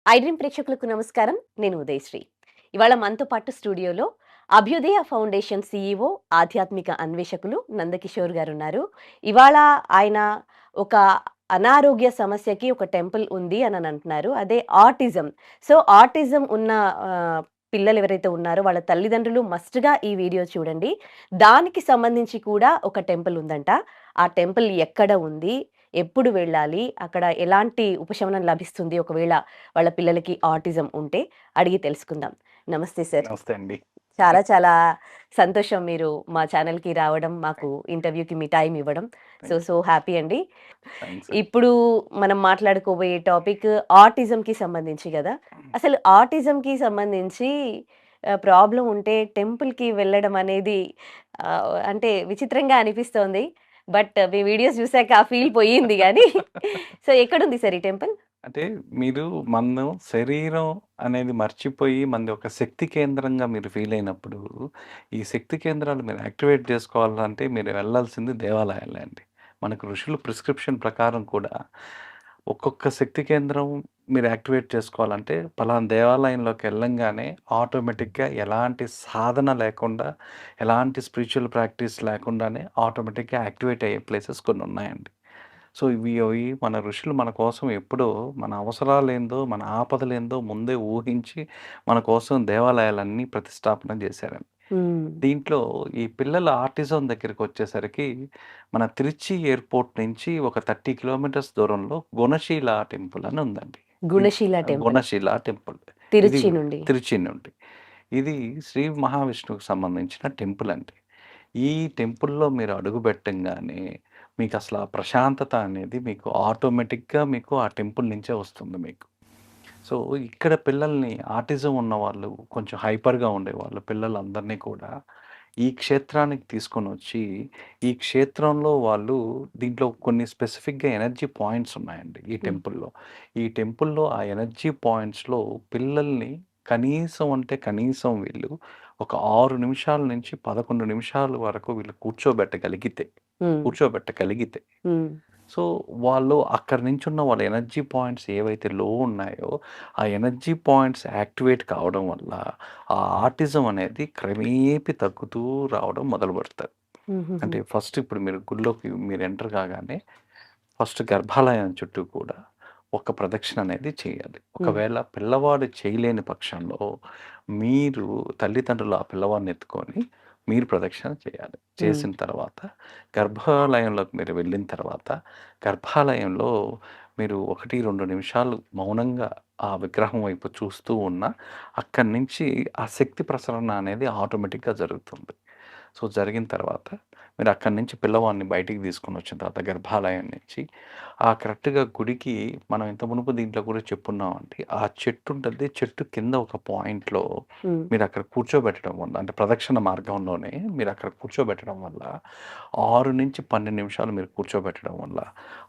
ఐడ్రీమ్ ప్రేక్షకులకు నమస్కారం. నేను ఉదయశ్రీ. ఇవాళ మనతో పాటు స్టూడియోలో అభ్యుదయ ఫౌండేషన్ సీఈఓ, ఆధ్యాత్మిక అన్వేషకులు నందకిషోర్ గారున్నారు. ఇవాళ ఆయన ఒక అనారోగ్య సమస్యకి ఒక టెంపుల్ ఉంది అని అంటున్నారు. అదే ఆటిజం. సో, ఆటిజం ఉన్న పిల్లలు ఎవరైతే ఉన్నారో వాళ్ళ తల్లిదండ్రులు మస్ట్‌గా ఈ వీడియో చూడండి. దానికి సంబంధించి కూడా ఒక టెంపుల్ ఉందంట. ఆ టెంపుల్ ఎక్కడ ఉంది? ఎప్పుడు వెళ్ళాలి? అక్కడ ఎలాంటి ఉపశమనం లభిస్తుంది ఒకవేళ వాళ్ళ పిల్లలకి ఆటిజం ఉంటే? అడిగి తెలుసుకుందాం. నమస్తే సార్. నమస్తే అండి. చాలా చాలా సంతోషం మీరు మా ఛానల్‌కి రావడం, మాకు ఇంటర్వ్యూకి మీ టైం ఇవ్వడం. సో హ్యాపీ అండి. థాంక్స్. ఇప్పుడు మనం మాట్లాడుకోబోయే టాపిక్ ఆటిజంకి సంబంధించి గదా! అసలు ఆటిజంకి సంబంధించి ప్రాబ్లమ్ ఉంటే టెంపుల్‌కి వెళ్ళడం అనేది అంటే విచిత్రంగా అనిపిస్తోంది. బట్ మీ వీడియోస్ చూసాక ఆ ఫీల్ పోయింది గానీ సో ఎక్కడుంది సార్ ఈ టెంపుల్? అంటే మీరు శరీరం అనేది మర్చిపోయి మనది ఒక శక్తి కేంద్రంగా మీరు ఫీల్ అయినప్పుడు, ఈ శక్తి కేంద్రాలు మీరు యాక్టివేట్ చేసుకోవాలంటే మీరు వెళ్ళాల్సింది దేవాలయాలే అండి. మనకు ఋషులు ప్రిస్క్రిప్షన్ ప్రకారం కూడా ఒక్కొక్క శక్తి కేంద్రం మీరు యాక్టివేట్ చేసుకోవాలంటే పలానా దేవాలయంలోకి వెళ్ళంగానే ఆటోమేటిక్‌గా ఎలాంటి సాధన లేకుండా, ఎలాంటి స్పిరిచ్యువల్ ప్రాక్టీస్ లేకుండానే ఆటోమేటిక్‌గా యాక్టివేట్ అయ్యే ప్లేసెస్ కొన్ని ఉన్నాయండి. సో, ఇవి మన ఋషులు మన కోసం ఎప్పుడో మన అవసరాలేందో, మన ఆపదలేందో ముందే ఊహించి మన కోసం దేవాలయాలన్నీ ప్రతిష్టాపన చేశారండి. హ్మ్. దీంట్లో ఈ పిల్లల ఆటిజం దగ్గరికొచ్చేసరికి మన తిరుచి ఎయిర్‌పోర్ట్ నుంచి ఒక 30 కిలోమీటర్స్ దూరంలో గుణశీల టెంపుల్ అని ఉందండి. ఇది గుణశీల టెంపుల్. గుణశీల టెంపుల్. ఇది తిరుచి నుండి. తిరుచి నుండి. ఇది శ్రీ మహావిష్ణువుకి సంబంధించిన టెంపుల్ అండి. ఈ టెంపుల్‌లో మీరు అడుగుబెట్టంగానే మీకసల ఆ ప్రశాంతత అనేది మీకు ఆటోమేటిక్‌గా మీకు ఆ టెంపుల్ నుంచే వస్తుంది మీకు. సో, ఇక్కడ పిల్లల్ని ఆటిజం ఉన్నవాళ్ళు, కొంచెం హైపర్‌గా ఉండేవాళ్ళు పిల్లలందరినీ కూడా ఈ క్షేత్రానికి తీసుకొనొచ్చి, ఈ క్షేత్రంలో వాళ్ళు దీంట్లో కొన్ని స్పెసిఫిక్‌గా ఎనర్జీ పాయింట్స్ ఉన్నాయండి ఈ హ్మ్. టెంపుల్‌లో. ఈ టెంపుల్‌లో ఆ ఎనర్జీ పాయింట్స్‌లో పిల్లల్ని కనీసం అంటే కనీసం వీళ్ళు ఒక 6 నిమిషాల నుంచి 11 నిమిషాల వరకు వీళ్ళు హ్మ్. కూర్చోబెట్టగలిగితే హ్మ్. సో, వాళ్ళు అక్కడి నుంచున్న వాళ్ళ ఎనర్జీ పాయింట్స్ ఏవైతే లో ఉన్నాయో, ఆ ఎనర్జీ పాయింట్స్ యాక్టివేట్ కావడం వల్ల, ఆ ఆటిజం అనేది క్రమేపీ తగ్గుతూ రావడం మొదలుపెడతది. హుహుహు. అంటే ఫస్ట్ ఇప్పుడు మీరు గుడిలోకి మీరు ఎంటర్ కాగానే, ఫస్ట్ గర్భాలయం చుట్టూ కూడా ఒక ప్రదక్షిణ అనేది చేయాలి. హ్మ్. ఒకవేళ పిల్లవాడు చేయలేని పక్షంలో, మీరు తల్లిదండ్రులు ఆ పిల్లవాడిని ఎత్తుకొని మీరు ప్రదక్షిణ చేయాలి. హ్మ్. చేసిన తర్వాత గర్భాలయంలోకి మీరు వెళ్ళిన తర్వాత, గర్భాలయంలో మీరు 1, 2 నిమిషాలు మౌనంగా ఆ విగ్రహం వైపు చూస్తూ ఉన్నా, అక్కడి నుంచి ఆ శక్తి ప్రసరణ అనేది ఆటోమేటిక్‌గా జరుగుతుంది. సో, జరిగిన తర్వాత మీరు అక్కడి నుంచి పిల్లవాడిని బయటికి తీసుకొనొచ్చిన తర్వాత గర్భాలయం నుంచి, ఆ కరెక్ట్‌గా గుడికి మనం ఇంత మునుపు దీంట్లో కూడా చెప్పున్నామండి. ఆ చెట్టు ఉంటది. చెట్టు కింద ఒక పాయింట్‌లో హ్మ్. మీరక్కడ కూర్చోబెట్టడం వల్ల అంటే ప్రదక్షిణ మార్గంలోనే మీరక్కడ కూర్చోబెట్టడం వల్ల 6-12 నిమిషాలు మీరు కూర్చోబెట్టడం వల్ల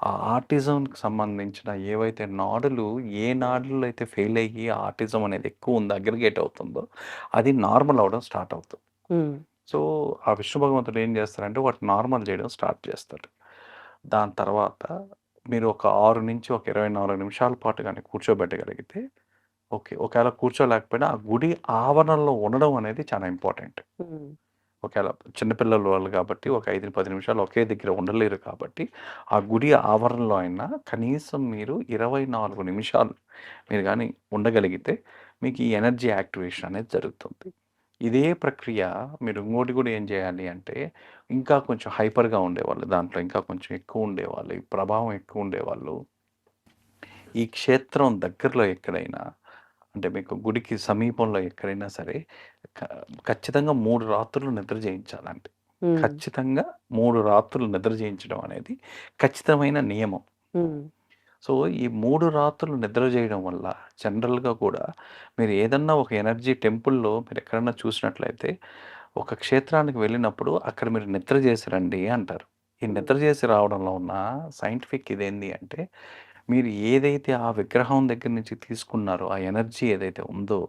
ఆ ఆటిజంకి సంబంధించిన ఏవైతే నాడులు ఏ నాడులు అయితే ఫెయిల్ అయ్యి ఆటిజం అనేది ఎక్కువ ఉంది అగ్రిగేట్ అవుతుందో అది నార్మల్ అవ్వడం స్టార్ట్ అవుతుంది. హ్మ్. సో, ఆ విష్ణు భగవంతుడు ఏం చేస్తారంటే వాటిని నార్మల్ చేయడం స్టార్ట్ చేస్తాడు. దాని తర్వాత మీరు ఒక 6 నుంచి ఒక 24 నిమిషాల పాటు గాని కూర్చోబెట్టగలిగితే ఓకే. ఒకవేళ కూర్చోలేకపోయినా ఆ గుడి ఆవరణలో ఉండడం అనేది చాలా ఇంపార్టెంట్. హ్మ్. ఒకేళ చిన్న పిల్లలు వాళ్ళు కాబట్టి ఒక 5, 10 నిమిషాలు ఒకే దగ్గర ఉండలేరు కాబట్టి, ఆ గుడి ఆవరణలో అయినా కనీసం మీరు 24 నిమిషాలు మీరు గాని ఉండగలిగితే, మీకు ఈ ఎనర్జీ యాక్టివేషన్ అనేది జరుగుతుంది. ఇదే ప్రక్రియ మీరు ఇంకోటి కూడా ఏం చేయాలి అంటే, ఇంకా కొంచెం హైపర్‌గా ఉండేవాళ్ళు, దాంట్లో ఇంకా కొంచెం ఎక్కువ ఉండేవాళ్ళు, ఈ ప్రభావం ఎక్కువ ఉండేవాళ్ళు, ఈ క్షేత్రం దగ్గరలో ఎక్కడైనా అంటే మీకు గుడికి సమీపంలో ఎక్కడైనా సరే క ఖచ్చితంగా 3 రాత్రులు నిద్ర చేయించాలండి. హ్మ్. ఖచ్చితంగా 3 రాత్రులు నిద్ర చేయించడం అనేది ఖచ్చితమైన నియమం. హ్మ్. సో, ఈ 3 రాత్రులు నిద్ర చేయడం వల్ల జనరల్‌గా కూడా మీరు ఏదన్నా ఒక ఎనర్జీ టెంపుల్‌లో మీరెక్కడన్నా చూసినట్లయితే, ఒక క్షేత్రానికి వెళ్ళినప్పుడు అక్కడ మీరు నిద్ర చేసి రండి అంటారు. ఈ హ్మ్. నిద్ర చేసి రావడంలో ఉన్న సైంటిఫిక్ ఇదేంది అంటే, మీరు ఏదైతే ఆ విగ్రహం దగ్గర నుంచి తీసుకున్నారో, ఆ ఎనర్జీ ఏదైతే ఉందో,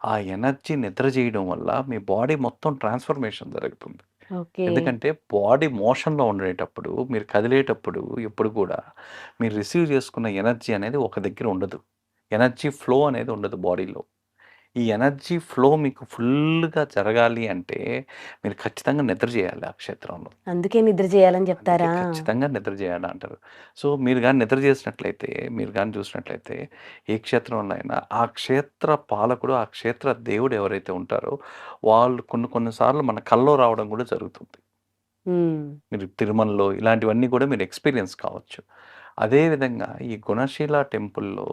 ఆ ఎనర్జీ నిద్ర చేయడం వల్ల మీ బాడీ మొత్తం ట్రాన్స్‌ఫర్మేషన్ జరుగుతుంది. ఓకే. ఎందుకంటే బాడీ మోషన్‌లో ఉండేటప్పుడు, మీరు కదిలేటప్పుడు ఎప్పుడు కూడా మీరు రిసీవ్ చేసుకున్న ఎనర్జీ అనేది ఒక దగ్గర ఉండదు. ఎనర్జీ ఫ్లో అనేది ఉండదు బాడీలో. ఈ ఎనర్జీ ఫ్లో మీకు ఫుల్‌గా జరగాలి అంటే మీరు ఖచ్చితంగా నిద్ర చేయాలి ఆ క్షేత్రంలో. అందుకే నిద్ర చేయాలని అందుకే చెప్తారా? ఖచ్చితంగా నిద్ర చేయాలంటారు. సో, మీరు గాని నిద్ర చేసినట్లయితే, మీరు గాని చూసినట్లయితే ఏ క్షేత్రంలో అయినా ఆ క్షేత్ర పాలకుడు, ఆ క్షేత్ర దేవుడు ఎవరైతే ఉంటారో వాళ్ళు కొన్ని కొన్ని సార్లు మన కల్లో రావడం కూడా జరుగుతుంది. హ్మ్. మీరు తిరుమలలో ఇలాంటివన్నీ కూడా మీరు ఎక్స్‌పీరియన్స్ కావచ్చు. అదే విధంగా ఈ గుణశీల టెంపుల్‌లో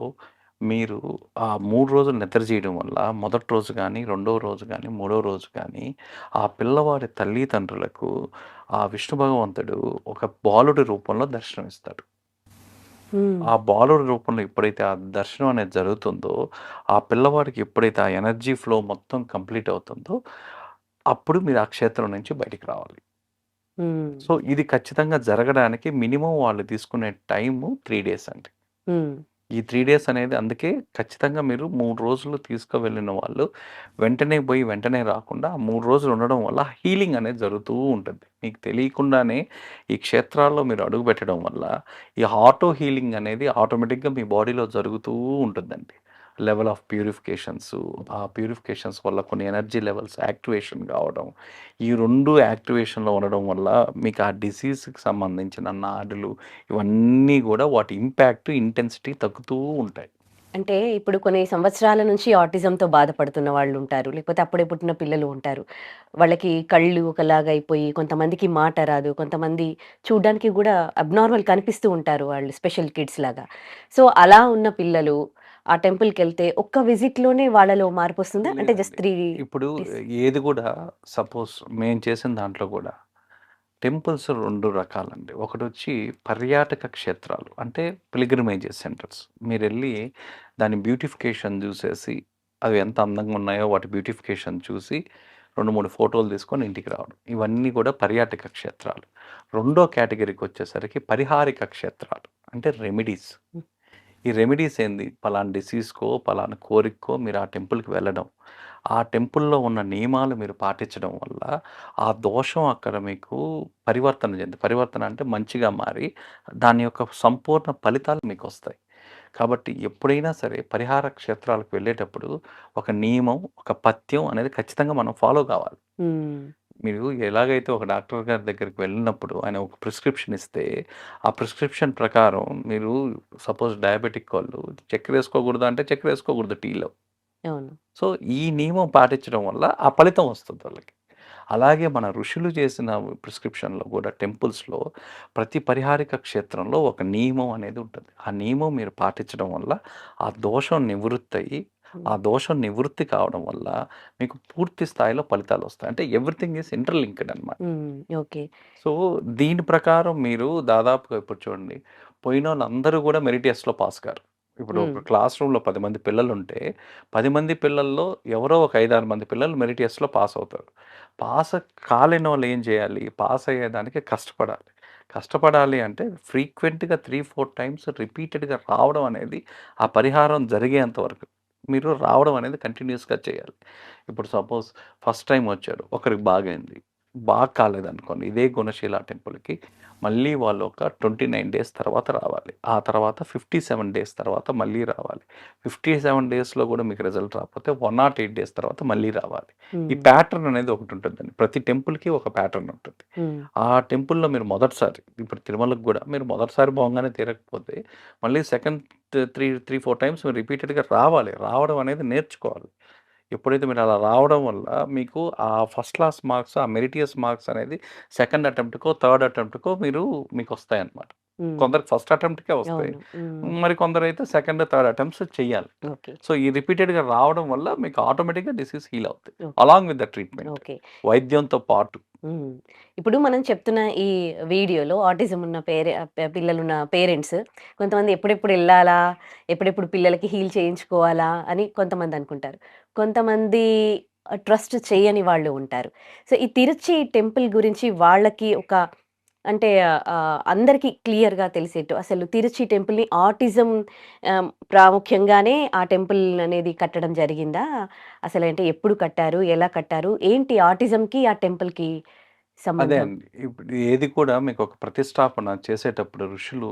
మీరు ఆ 3 రోజులు నిద్ర చేయడం వల్ల మొదటి రోజు గాని, రెండో రోజు గాని, మూడో రోజు గాని ఆ పిల్లవాడి తల్లిదండ్రులకు ఆ విష్ణు భగవంతుడు ఒక బాలుడి రూపంలో దర్శనమిస్తాడు. హ్మ్. ఆ బాలుడి రూపంలో ఎప్పుడైతే ఆ దర్శనం అనేది జరుగుతుందో, ఆ పిల్లవాడికి ఎప్పుడైతే ఆ ఎనర్జీ ఫ్లో మొత్తం కంప్లీట్ అవుతుందో, అప్పుడు మీరు ఆ క్షేత్రం నుంచి బయటికి రావాలి. హ్మ్. సో, ఇది ఖచ్చితంగా జరగడానికి మినిమమ్ వాళ్ళు తీసుకునే టైము 3 డేస్ అండి. హ్మ్. ఈ 3 డేస్ అనేది అందుకే ఖచ్చితంగా మీరు 3 రోజులు తీసుకువెళ్ళిన వాళ్ళు వెంటనే పోయి వెంటనే రాకుండా ఆ 3 రోజులు ఉండడం వల్ల హీలింగ్ అనేది జరుగుతూ ఉంటుంది. మీకు తెలియకుండానే ఈ క్షేత్రాల్లో మీరు అడుగుపెట్టడం వల్ల ఈ ఆటో హీలింగ్ అనేది ఆటోమేటిక్‌గా మీ బాడీలో జరుగుతూ ఉంటుందండి. లెవెల్ ఆఫ్ ప్యూరిఫికేషన్సు, ఆ ప్యూరిఫికేషన్స్ వల్ల కొన్ని ఎనర్జీ లెవెల్స్ యాక్టివేషన్ కావడం. ఈ 2 యాక్టివేషన్‌లో ఉండడం వల్ల మీకు ఆ డిసీజ్‌కి సంబంధించిన నాడులు ఇవన్నీ గూడా వాటి ఇంపాక్ట్, ఇంటెన్సిటీ తగ్గుతూ ఉంటాయి. అంటే ఇప్పుడు కొన్ని సంవత్సరాల నుంచి ఆటిజంతో బాధపడుతున్న వాళ్ళుంటారు. లేకపోతే అప్పుడే పుట్టిన పిల్లలు ఉంటారు. వాళ్ళకి కళ్ళు ఒకలాగా అయిపోయి, కొంతమందికి మాట రాదు. కొంతమంది చూడ్డానికి గూడా అబ్నార్మల్ కనిపిస్తూ ఉంటారు వాళ్ళు స్పెషల్ కిడ్స్ లాగా. సో, అలా ఉన్న పిల్లలు ఆ టెంపుల్‌కెళ్తే ఒక్క విజిట్‌లోనే వాళ్ళలో మార్పొస్తుందా? అంటే జస్ట్ లేదండి. 3 ఇప్పుడు డేస్. ఏది గూడా సపోజ్ మేము చేసిన దాంట్లో గూడా టెంపుల్స్ 2 రకాలండి. ఒకటొచ్చి పర్యాటక క్షేత్రాలు. అంటే పిల్గ్రిమేజెస్ సెంటర్స్. మీరెళ్లి దాని బ్యూటిఫికేషన్ జూసేసి, అవి ఎంత అందంగా ఉన్నాయో వాటి బ్యూటిఫికేషన్ చూసి 2, 3 ఫోటోలు తీసుకొని ఇంటికి రావడం. ఇవన్నీ గూడా పర్యాటక క్షేత్రాలు. రెండో కేటగరీకొచ్చేసరికి పరిహారిక క్షేత్రాలు. అంటే రెమెడీస్. హ్మ్. ఈ రెమెడీస్ ఏంది? పలానా డిసీజ్‌కో, పలానా కోరికకో మీరు ఆ టెంపుల్‌కి వెళ్ళడం. ఆ టెంపుల్‌లో ఉన్న నియమాలు మీరు పాటించడం వల్ల, ఆ దోషం అక్కడ మీకు పరివర్తన అంటే మంచిగా మారి, దాని యొక్క సంపూర్ణ ఫలితాలు మీకొస్తాయి. కాబట్టి ఎప్పుడైనా సరే పరిహార క్షేత్రాలకు వెళ్ళేటప్పుడు ఒక నియమం, ఒక పథ్యం అనేది ఖచ్చితంగా మనం ఫాలో కావాలి. హ్మ్. మీరు ఎలాగైతే ఒక డాక్టర్ గారి దగ్గరికి వెళ్ళినప్పుడు ఆయన ఒక ప్రిస్క్రిప్షన్ ఇస్తే, ఆ ప్రిస్క్రిప్షన్ ప్రకారం మీరు సపోజ్ డయాబెటిక్ వాళ్ళు చక్కెరేసుకోకూడదు అంటే చక్కెరేసుకోకూడదు టీలో. అవును. సో, ఈ నియమం పాటించడం వల్ల ఆ ఫలితం వస్తుంది వాళ్ళకి. అలాగే మన ఋషులు చేసిన ప్రిస్క్రిప్షన్‌లో కూడా టెంపుల్స్‌లో ప్రతి పరిహారిక క్షేత్రంలో ఒక నియమం అనేది ఉంటుంది. ఆ నియమం మీరు పాటించడం వల్ల ఆ దోషం నివృత్తయ్యి, హ్మ్. ఆ దోషం నివృత్తి కావడం వల్ల మీకు పూర్తి స్థాయిలో ఫలితాలొస్తాయి. అంటే ఎవ్రీథింగ్ ఈస్ ఇంటర్‌లింక్డ్ అనమాట. హ్మ్. ఓకే. సో, దీని ప్రకారం మీరు దాదాపుగా ఇప్పుడు చూడండి, పోయినోళ్ళందరూ గూడా మెరిటియస్‌లో పాస్ కారు. ఇప్పుడు హ్మ్. ఒక క్లాస్ రూమ్‌లో 10 మంది పిల్లలుంటే, 10 మంది పిల్లల్లో ఎవరో ఒక 5, 6 మంది పిల్లలు మెరిటియస్‌లో పాస్ అవుతారు. పాస్ కాలేనోళ్ళు ఏం చేయాలి? పాస్ అయ్యేదానికి కష్టపడాలి. కష్టపడాలి అంటే ఫ్రీక్వెంట్‌గా 3, 4 టైమ్స్ రిపీటెడ్‌గా రావడం అనేది ఆ పరిహారం జరిగేంత వరకు. మీరు రావడం అనేది కంటిన్యూయస్‌గా చేయాలి. ఇప్పుడు సపోజ్ ఫస్ట్ టైమ్ వచ్చారు. ఒకరికి బాగయింది. కాలేదనుకోండి. ఇదే గుణశీల టెంపుల్‌కి మళ్ళీ వాళ్ళు ఒక 29 డేస్ తర్వాత రావాలి. ఆ తర్వాత 57 డేస్ తర్వాత మళ్ళీ రావాలి. 57 డేస్‌లో గూడా మీకు రిజల్ట్ రాకపోతే 108 డేస్ తర్వాత మళ్ళీ రావాలి. ఈ హ్మ్. ప్యాటర్న్ అనేది ఒకటుంటుందండి. ప్రతి టెంపుల్‌కి ఒక ప్యాటర్న్ ఉంటుంది. హ్మ్. ఆ టెంపుల్‌లో మీరు మొదటిసారి ఇప్పుడు తిరుమలకి గూడా మీరు మొదటిసారి పోంగానే తీరకపోతే మళ్ళీ సెకండ్ 4 టైమ్స్ మీరు రిపీటెడ్‌గా రావాలి. రావడం అనేది నేర్చుకోవాలి. ఎప్పుడైతే మీరు అలా రావడం వల్ల మీకు ఆ ఫస్ట్ క్లాస్ మార్క్స్, ఆ మెరిటియస్ మార్క్స్ అనేది సెకండ్ అటెంప్ట్‌కో, థర్డ్ అటెంప్ట్‌కో మీకొస్తాయన్నమాట. హ్మ్. కొందరికి ఫస్ట్ అటెంప్ట్‌కే వస్తాయి. అవును. హ్మ్. మరి కొందరైతే సెకండ్, థర్డ్ అటెంప్ట్స్ చెయ్యాలి. ఓకే. సో, ఈ రిపీటెడ్‌గా రావడం వల్ల మీకు ఆటోమేటిక్‌గా డిసీజ్ హీల్ అవుతాయి. Okay. Along with the treatment. Okay. వైద్యంతో పాటు. హ్మ్. ఇప్పుడు మనం చెప్తున్న ఈ వీడియోలో ఆటిజం ఉన్న పిల్లలున్న పేరెంట్స్ కొంతమంది ఎప్పుడెప్పుడు ఎళ్ళాలా? ఎప్పుడెప్పుడు పిల్లలకి హీల్ చేయించుకోవాలా? అని కొంతమంది అనుకుంటారు. కొంతమంది ట్రస్ట్ చేయని వాళ్ళు ఉంటారు. సో, ఈ తిరుచి టెంపుల్ గురించి వాళ్ళకి ఒక అంటే అందరికి క్లియర్‌గా తెలిసేట్టు అసలు తిరుచి టెంపుల్‌ని ఆటిజం ప్రాముఖ్యంగానే ఆ టెంపుల్ అనేది కట్టడం జరిగిందా? అసలంటే ఎప్పుడు కట్టారు? ఎలా కట్టారు? ఏంటి ఆటిజంకి, ఆ టెంపుల్‌కి అదే సంబంధం? అండి. ఇప్పుడు ఏది కూడా మీకొక ప్రతిష్టాపన చేసేటప్పుడు ఋషులు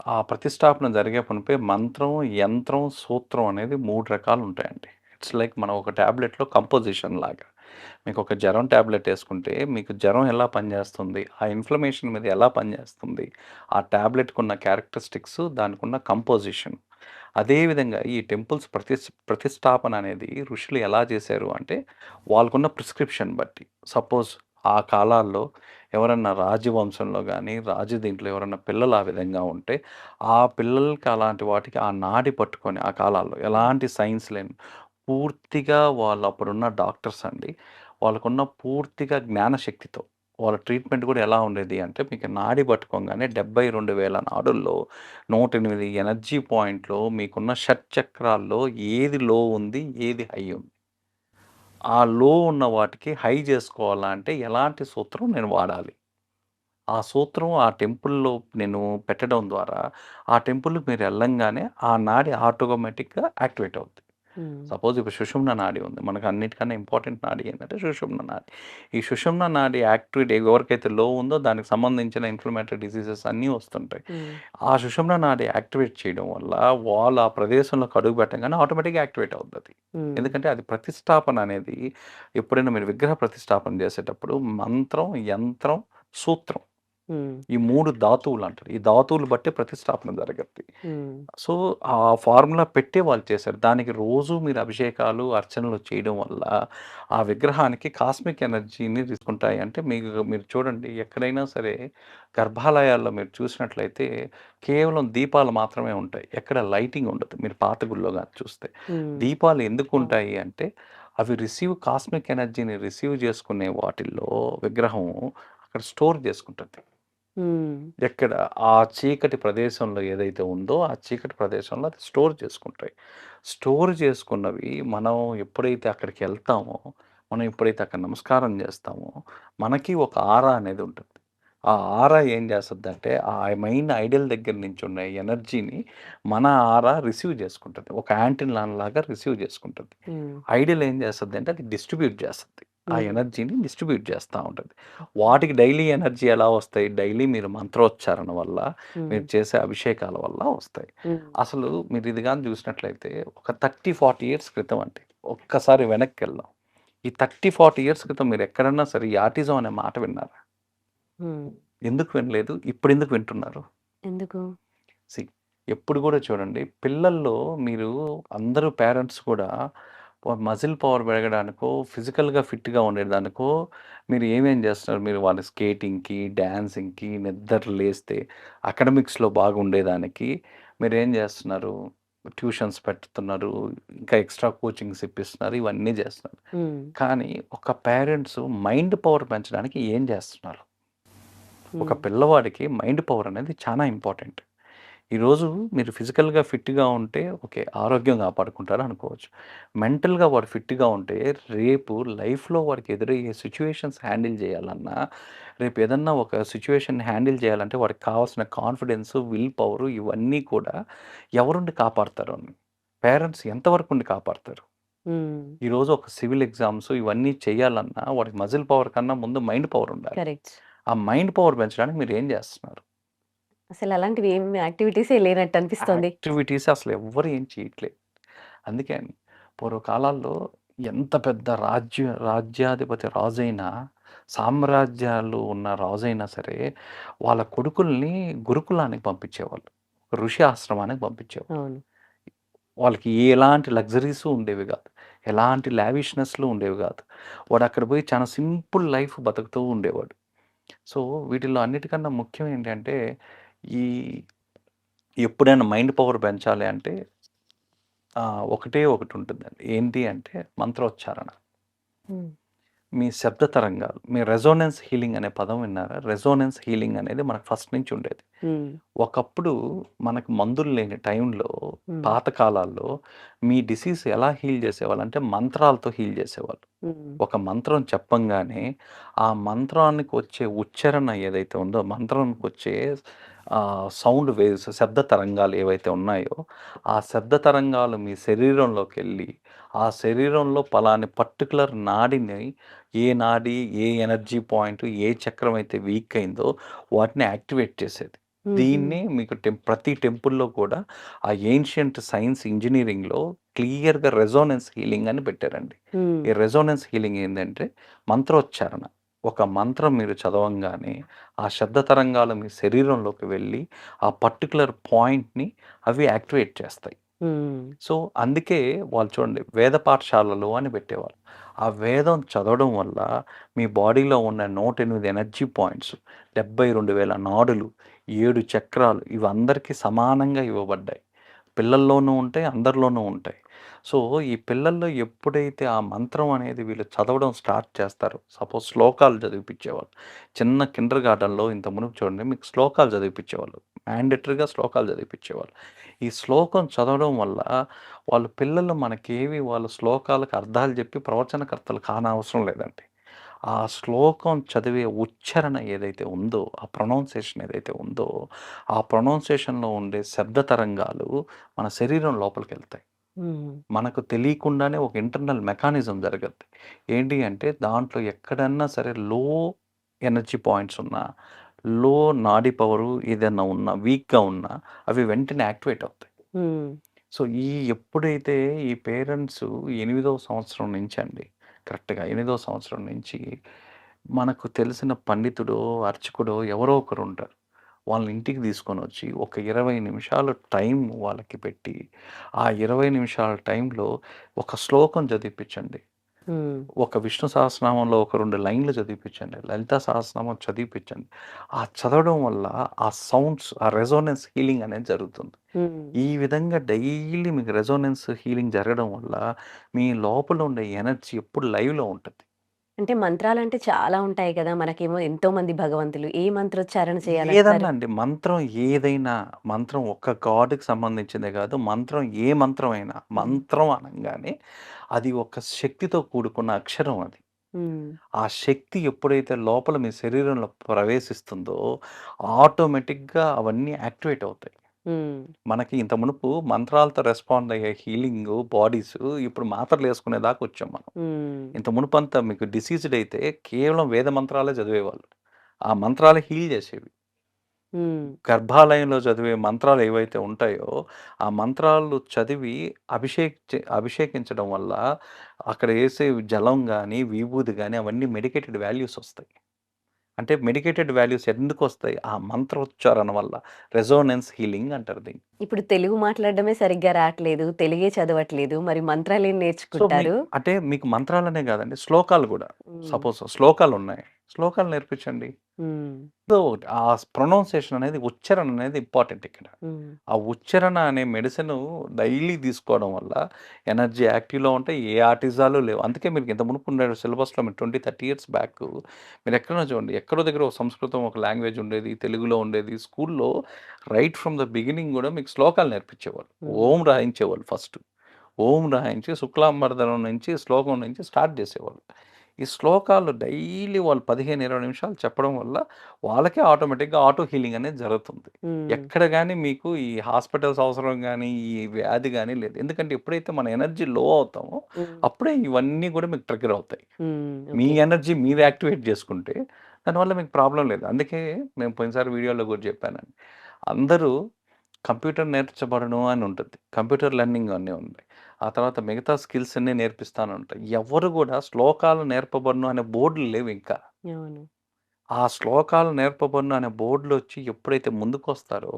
ఆ ప్రతిష్టాపన జరిగే మునుపే మంత్రం, యంత్రం, సూత్రం అనేది 3 రకాలుంటాయండి. ఇట్స్ లైక్ మనం ఒక టాబ్లెట్‌లో కంపోజిషన్ లాగా. మీకొక జరం టాబ్లెట్ యేసుకుంటే మీకు జరం ఎలా పనిచేస్తుంది? ఆ ఇన్‌ఫ్లమేషన్ మీద ఎలా పనిచేస్తుంది? ఆ టాబ్లెట్‌కున్న క్యారెక్టరిస్టిక్స్ దానికున్న కంపోజిషన్. అదే విధంగా ఈ టెంపుల్స్ ప్రతిష్టాపన అనేది ఋషులు ఎలా చేశారు అంటే, వాళ్ళకున్న ప్రిస్క్రిప్షన్ బట్టి. సపోజ్ ఆ కాలాల్లో ఎవరన్నా రాజవంశంలో గాని, రాజు దీంట్లో ఎవరన్నా పిల్లలు ఆ విధంగా ఉంటే, ఆ పిల్లలకి అలాంటి వాటికి ఆ నాడి పట్టుకొని ఆ కాలాల్లో ఎలాంటి సైన్స్ లేని పూర్తిగా వాళ్ళు అప్పుడున్న డాక్టర్స్ అండి. వాళ్ళకున్న పూర్తిగా జ్ఞానశక్తితో వాళ్ళ ట్రీట్మెంట్ కూడా ఎలా ఉండేది అంటే, మీకు నాడి పట్టుకోంగానే 72,000 నాడుల్లో 108 ఎనర్జీ పాయింట్‌లో మీకున్న షట్‌చక్రాల్లో ఏది లో ఉంది? ఏది హై ఉంది? ఆ లో ఉన్న వాటికి హై జేసుకోవాలా అంటే ఎలాంటి సూత్రం నేను వాడాలి? ఆ సూత్రం ఆ టెంపుల్‌లో నేను పెట్టడం ద్వారా ఆ టెంపుల్‌కి మీరెళ్ళంగానే ఆ నాడి ఆటోమేటిక్‌గా యాక్టివేట్ అవుద్ది. హ్మ్. సపోజ్ ఇప్పుడు సుషుమ్న నాడి ఉంది. మనకు అన్నిటికన్నా ఇంపార్టెంట్ నాడి ఏంటంటే సుషుమ్న నాడి. ఈ సుషుమ్న నాడి యాక్టివేట్ ఎవరికైతే లో ఉందో దానికి సంబంధించిన ఇన్‌ఫ్లమేటరీ డిసీజెస్ అన్నీ వస్తుంటాయి. హ్మ్. ఆ సుషుమ్న నాడి యాక్టివేట్ చేయడం వల్ల వాళ్ళు ఆ ప్రదేశంలోకి అడుగు పెట్టంగానే ఆటోమేటిక్‌గా యాక్టివేట్ అవుద్దది. హ్మ్. ఎందుకంటే అది ప్రతిష్టాపన అనేది ఎప్పుడైనా మీరు విగ్రహ ప్రతిష్టాపన చేసేటప్పుడు మంత్రం, యంత్రం, సూత్రం హ్మ్. ఈ 3 ధాతువులంటారు. ఈ ధాతువులు బట్టే ప్రతిష్టాపన జరగద్ది. హ్మ్. సో, ఆ ఫార్ములా పెట్టే వాళ్ళు చేశారు. దానికి రోజు మీరు అభిషేకాలు, అర్చనలు చేయడం వల్ల ఆ విగ్రహానికి కాస్మిక్ ఎనర్జీని తీసుకుంటాయి. అంటే మీరు చూడండి ఎక్కడైనా సరే గర్భాలయాల్లో మీరు చూసినట్లయితే కేవలం దీపాలు మాత్రమే ఉంటాయి. ఎక్కడ లైటింగ్ ఉండదు. మీరు పాత గుడిలో గాని చూస్తే. హ్మ్. దీపాలు అవును. ఎందుకుంటాయి అంటే అవి కాస్మిక్ ఎనర్జీని రిసీవ్ చేసుకునే వాటిల్లో విగ్రహం అక్కడ స్టోర్ చేసుకుంటది. హ్మ్. ఎక్కడ? ఆ చీకటి ప్రదేశంలో ఏదైతే ఉందో, ఆ చీకటి ప్రదేశంలో అది స్టోర్ చేసుకుంటాయి. స్టోర్ చేసుకున్నవి మనం ఎప్పుడైతే అక్కడికెళ్తామో, మనం ఎప్పుడైతే అక్కడ నమస్కారం చేస్తామో, మనకి ఒక ఆరా అనేది ఉంటుంది. ఆ ఆరా ఏం చేస్తదంటే, ఆ మెయిన్ ఐడల్ దగ్గర నించున్న ఎనర్జీని మన ఆరా రిసీవ్ చేసుకుంటది. ఒక యాంటినా లాగా రిసీవ్ చేసుకుంటది. హ్మ్. ఐడల్ ఏం చేస్తదంటే, అది డిస్ట్రిబ్యూట్ చేస్తది. ఆ హ్మ్. ఎనర్జీని డిస్ట్రిబ్యూట్ చేస్తా ఉంటది. వాటికి డైలీ ఎనర్జీ ఎలా వస్తాయి? డైలీ మీరు మంత్రోచ్చారణ వల్ల, హ్మ్. మీరు చేసే అభిషేకాల వల్ల వస్తాయి. హ్మ్. అసలు మీరు ఇది గాని చూసినట్లయితే ఒక 30, 40 ఇయర్స్ క్రితం అండి. ఒక్కసారి వెనక్కెళ్దాం. ఈ 30, 40 ఇయర్స్ క్రితం మీరెక్కడన్నా సరే యాటిజం అనే మాట విన్నారా? హ్మ్. ఎందుకు వినలేదు? ఇప్పుడెందుకు వింటున్నారు? ఎందుకు? సీ ఎప్పుడు గూడా చూడండి పిల్లల్లో మీరు అందరూ పేరెంట్స్ కూడా మజిల్ పవర్ పెరగడానికో, ఫిజికల్‌గా ఫిట్‌గా ఉండేదానికో మీరు ఏమేం జేస్తున్నారు? మీరు వాళ్ళ స్కేటింగ్‌కి, డాన్సింగ్‌కి నిద్ర లేస్తే అకాడమిక్స్‌లో బాగుండేదానికి మీరేం జేస్తున్నారు? ట్యూషన్స్ పెడుతున్నారు. ఇంకా ఎక్స్‌ట్రా కోచింగ్స్ ఇప్పిస్తున్నారు. ఇవన్నీ జేస్తున్నారు. హ్మ్. కానీ ఒక పేరెంట్స్ మైండ్ పవర్ పెంచడానికి ఏం జేస్తున్నారు? ఒక హ్మ్. పిల్లవాడికి మైండ్ పవర్ అనేది చానా ఇంపార్టెంట్. ఈరోజు మీరు ఫిజికల్‌గా ఫిట్‌గా ఉంటే ఓకే. ఆరోగ్యం కాపాడుకుంటారు అనుకోవచ్చు. మెంటల్‌గా వాడు ఫిట్‌గా ఉంటే రేపు లైఫ్‌లో వాడికి ఎదురయ్యే సిట్యుయేషన్స్ హ్యాండిల్ చేయాలన్నా, రేపు ఏదన్నా ఒక సిట్యుయేషన్‌ని హ్యాండిల్ చేయాలంటే వాడికి కావాల్సిన కాన్ఫిడెన్స్, విల్ పవర్ ఇవన్నీ కూడా ఎవరుండి కాపాడతారు అని. పేరెంట్స్ ఎంతవరకుండి కాపాడతారు? హ్మ్. ఈరోజు ఒక సివిల్ ఎగ్జామ్స్ ఇవన్నీ చేయాలన్నా వాడికి మజిల్ పవర్ కన్నా ముందు మైండ్ పవర్ ఉండాలి. కరెక్ట్. ఆ మైండ్ పవర్ పెంచడానికి మీరేం చేస్తున్నారు? అసలలాంటివి ఏమి యాక్టివిటీసే లేనట్టనిపిస్తోంది. యాక్టివిటీస్ అసలు ఎవ్వరు ఏం చేయట్లేదు. అందుకే అండి. పూర్వకాలాల్లో ఎంత పెద్ద రాజ్యాధిపతి రాజైనా, సామ్రాజ్యాలు ఉన్న రాజైనా సరే, వాళ్ళ కొడుకుల్ని గురుకులానికి పంపించేవాళ్ళు. ఋషి ఆశ్రమానికి పంపించేవాళ్ళు. అవును. వాళ్ళకి ఎలాంటి లగ్జరీసు ఉండేవి గాదు. ఎలాంటి లావిష్‌నెస్‌లు ఉండేవి గాదు. వాడక్కడ పోయి చాలా సింపుల్ లైఫ్ బతుకుతూ ఉండేవాడు. సో, వీటిల్లో అన్నిటికన్నా ముఖ్యం ఏంటంటే, ఈ ఎప్పుడైనా మైండ్ పవర్ పెంచాలి అంటే ఒకటే ఒకటుంటుందండి. ఏంటి అంటే మంత్రోచ్చారణ. హ్మ్. మీ శబ్ద తరంగాలు. మీ రెసొనెన్స్ హీలింగ్ అనే పదం విన్నారా? రెసొనెన్స్ హీలింగ్ అనేది మనకు ఫస్ట్ నుంచి ఉండేది. హ్మ్. ఒకప్పుడు మనకు మందులు లేని టైంలో హ్మ్. పాత కాలాల్లో మీ డిసీజ్ ఎలా హీల్ చేసేవాళ్ళంటే మంత్రాలతో హీల్ చేసేవాళ్ళు. హ్మ్. ఒక మంత్రం చెప్పంగానే ఆ మంత్రానికి వచ్చే ఉచ్చారణ ఏదైతే ఉందో మంత్రానికొచ్చే సౌండ్ వేవ్స్ శబ్ద తరంగాలు ఏవైతే ఉన్నాయో, ఆ శబ్ద తరంగాలు మీ శరీరంలోకెళ్ళి, ఆ శరీరంలో పలాని పర్టిక్యులర్ నాడిని ఏ నాడి, ఏ ఎనర్జీ పాయింట్, ఏ చక్రం అయితే వీక్ అయిందో వాటిని యాక్టివేట్ చేసేది. హుహు. దీన్ని మీకు ప్రతి టెంపుల్‌లో కూడా ఆ ఏన్షియంట్ సైన్స్ ఇంజినీరింగ్‌లో క్లియర్‌గా రెసోనెన్స్ హీలింగ్ అని పెట్టారండి. హ్మ్. ఈ రెసోనెన్స్ హీలింగ్ ఏందంటే మంత్రోచ్చారణ. ఒక మంత్రం మీరు చదవంగానే ఆ శబ్ద తరంగాలు మీ శరీరంలోకి వెళ్ళి ఆ పర్టిక్యులర్ పాయింట్‌ని అవి యాక్టివేట్ చేస్తాయి. హ్మ్. సో, అందుకే వాళ్ళు చూడండి వేద పాఠశాలలు అని పెట్టేవాళ్ళు. ఆ వేదం చదవడం వల్ల మీ బాడీలో ఉన్న 108 ఎనర్జీ పాయింట్స్, 72,000 నాడులు, 7 చక్రాలు ఇవి అందరికీ సమానంగా ఇవ్వబడ్డాయి. పిల్లల్లోనూ ఉంటాయి, అందరిలోనూ ఉంటాయి. సో, ఈ పిల్లల్లో ఎప్పుడైతే ఆ మంత్రం అనేది వీళ్ళు చదవడం స్టార్ట్ చేస్తారో, సపోజ్ శ్లోకాలు చదివిపిచ్చేవాళ్ళు. చిన్న కిండర్ గార్టెన్‌లో ఇంత మునుపు చూడండి మీకు శ్లోకాలు చదివిపిచ్చేవాళ్ళు. మ్యాండేటరీగా శ్లోకాలు చదివిపిచ్చేవాళ్ళు. ఈ శ్లోకం చదవడం వల్ల వాళ్ళు పిల్లలు మనకేవి వాళ్ళ శ్లోకాలకు అర్థాలు చెప్పి ప్రవచనకర్తలు కానవసరం లేదండి. ఆ శ్లోకం చదివే ఉచ్చారణ ఏదైతే ఉందో, ఆ ప్రొనౌన్సియేషన్ ఏదైతే ఉందో, ఆ ప్రొనౌన్సియేషన్‌లో ఉండే శబ్ద తరంగాలు మన శరీరం లోపలికెళ్తాయి. హ్మ్. మనకు తెలియకుండానే ఒక ఇంటర్నల్ మెకానిజం జరగద్ది. ఏంటి అంటే దాంట్లో ఎక్కడన్నా సరే ఎనర్జీ పాయింట్స్ ఉన్నా, లో నాడీ పవరు ఏదన్నా ఉన్నా, వీక్‌గా ఉన్నా అవి వెంటనే యాక్టివేట్ అవుతాయి. హ్మ్. సో, ఎప్పుడైతే ఈ పేరెంట్సు 8వ సంవత్సరం నుంచండి, కరెక్ట్‌గా 8వ సంవత్సరం నుంచి మనకు తెలిసిన పండితుడో, అర్చకుడో ఎవరో ఒకరుంటారు. వాళ్ళని ఇంటికి తీసుకొనొచ్చి ఒక 20 నిమిషాలు టైం వాళ్ళకి పెట్టి, ఆ 20 నిమిషాల టైంలో ఒక శ్లోకం చదివిపిచ్చండి. హ్మ్. ఒక విష్ణు సహస్రనామంలో ఒక 2 లైన్‌లు చదివిపిచ్చండి. లలితా సహస్రనామం చదివిపిచ్చండి. ఆ చదవడం వల్ల ఆ సౌండ్స్, ఆ రెసొనెన్స్ హీలింగ్ అనేది జరుగుతుంది. హ్మ్. ఈ విధంగా డైలీ మీకు రెసొనెన్స్ హీలింగ్ జరగడం వల్ల మీ లోపల ఉండే ఎనర్జీ ఎప్పుడు లైవ్‌లో ఉంటది. అంటే మంత్రాలంటే చాలా ఉంటాయి కదా! మనకేమో ఎంతోమంది భగవంతులు. ఏ మంత్రోచ్చారణ ఏదన్నా చేయాలంటారు? అండి మంత్రం ఏదైనా, మంత్రం ఒక్క గాడ్‌కి సంబంధించిందే కాదు. మంత్రం ఏ మంత్రమైనా, హ్మ్. మంత్రం అనంగానే అది ఒక శక్తితో కూడుకున్న అక్షరం అది. హ్మ్. ఆ శక్తి ఎప్పుడైతే లోపల మీ శరీరంలో ప్రవేశిస్తుందో ఆటోమేటిక్‌గా అవన్నీ యాక్టివేట్ అవుతాయి. హ్మ్. మనకి ఇంత మునుపు మంత్రాలతో రెస్పాండ్ అయ్యే హీలింగు బాడీసు ఇప్పుడు మాత్రలేసుకునే దాకా వచ్చాం మనం. హ్మ్. ఇంత మునుపంతా మీకు డిసీజ్డ్ అయితే కేవలం వేద మంత్రాలే చదివేవాళ్ళు. ఆ మంత్రాలే హీల్ చేసేవి. హ్మ్. గర్భాలయంలో చదివే మంత్రాలు ఏవైతే ఉంటాయో, ఆ మంత్రాలు చదివి అభిషేకించడం వల్ల అక్కడ ఏసే జలం గాని, విభూది గాని అవన్నీ మెడికేటెడ్ వాల్యూస్ ఒస్తాయి. అంటే మెడికేటెడ్ వాల్యూస్ ఎందుకొస్తాయి? ఆ మంత్రోచ్చారణ వల్ల. రెసొనెన్స్ హీలింగ్ అంటారు దీన్ని. ఇప్పుడు తెలుగు మాట్లాడడమే సరిగ్గా రాట్లేదు. తెలుగే చదవట్లేదు. మరి మంత్రాలేం సో, నేర్చుకుంటారు? అంటే మీకు మంత్రాలనే గాదండి. శ్లోకాలు గూడా. హ్మ్. సపోజ్ శ్లోకాలున్నాయి. శ్లోకాలు నేర్పించండి. హ్మ్. సో, ఆ ప్రొనౌన్సియేషన్ అనేది ఉచ్చారణ అనేది ఇంపార్టెంట్ ఇక్కడ. హ్మ్. ఆ ఉచ్చారణ అనే మెడిసిను డైలీ తీసుకోవడం వల్ల ఎనర్జీ యాక్టివ్‌లో ఉంటాయి. ఏ ఆర్టిజాలు లేవు. అందుకే మీకు ఇంత మునుపు ఉండే సిలబస్‌లో మీరు 20, 30 ఇయర్స్ బ్యాక్ మీరు ఎక్కడో చూడండి. ఎక్కడో దగ్గర ఒక సంస్కృతం ఒక లాంగ్వేజ్ ఉండేది. తెలుగులో ఉండేది. స్కూల్‌లో రైట్ ఫ్రమ్ ద బిగినింగ్ గూడా మీకు శ్లోకాలు నేర్పించేవాళ్ళు. హ్మ్. ఓం రాయించేవాళ్ళు ఫస్ట్. ఓం రాయించి శుక్లాంబరధరం నుంచి శ్లోకం నుంచి స్టార్ట్ చేసేవాళ్ళు. ఈ శ్లోకాలు డైలీ వాళ్ళు 15, 20 నిమిషాలు చెప్పడం వల్ల వాళ్ళకే ఆటోమేటిక్‌గా ఆటో హీలింగ్ అనేది జరుగుతుంది. హ్మ్. ఎక్కడ గాని మీకు ఈ హాస్పిటల్స్ అవసరం గాని, ఈ వ్యాధి గాని లేదు. ఎందుకంటే ఎప్పుడైతే మన ఎనర్జీ లో అవుతామో హ్మ్. అప్పుడే ఇవన్నీ కూడా మీకు ట్రిగ్గర్ అవుతాయి. హ్మ్. మీ ఓకే. ఎనర్జీ మీరు యాక్టివేట్ చేసుకుంటే దానివల్ల మీకు ప్రాబ్లమ్ లేదు. అందుకే నేను పోయినసారి వీడియోలో కూడా చెప్పానండి. అందరూ కంప్యూటర్ నేర్చబడును అని ఉంటుంది. కంప్యూటర్ లెర్నింగ్ అన్నీ ఉంటాయి. ఆ తర్వాత మిగతా స్కిల్స్ అన్నీ నేర్పిస్తాను ఉంటాయి. ఎవరు గూడా శ్లోకాలు నేర్పబడును అనే బోర్డులు లేవు ఇంకా. అవును. ఆ శ్లోకాలు నేర్పబడును అనే బోర్డులొచ్చి ఎప్పుడైతే ముందుకొస్తారో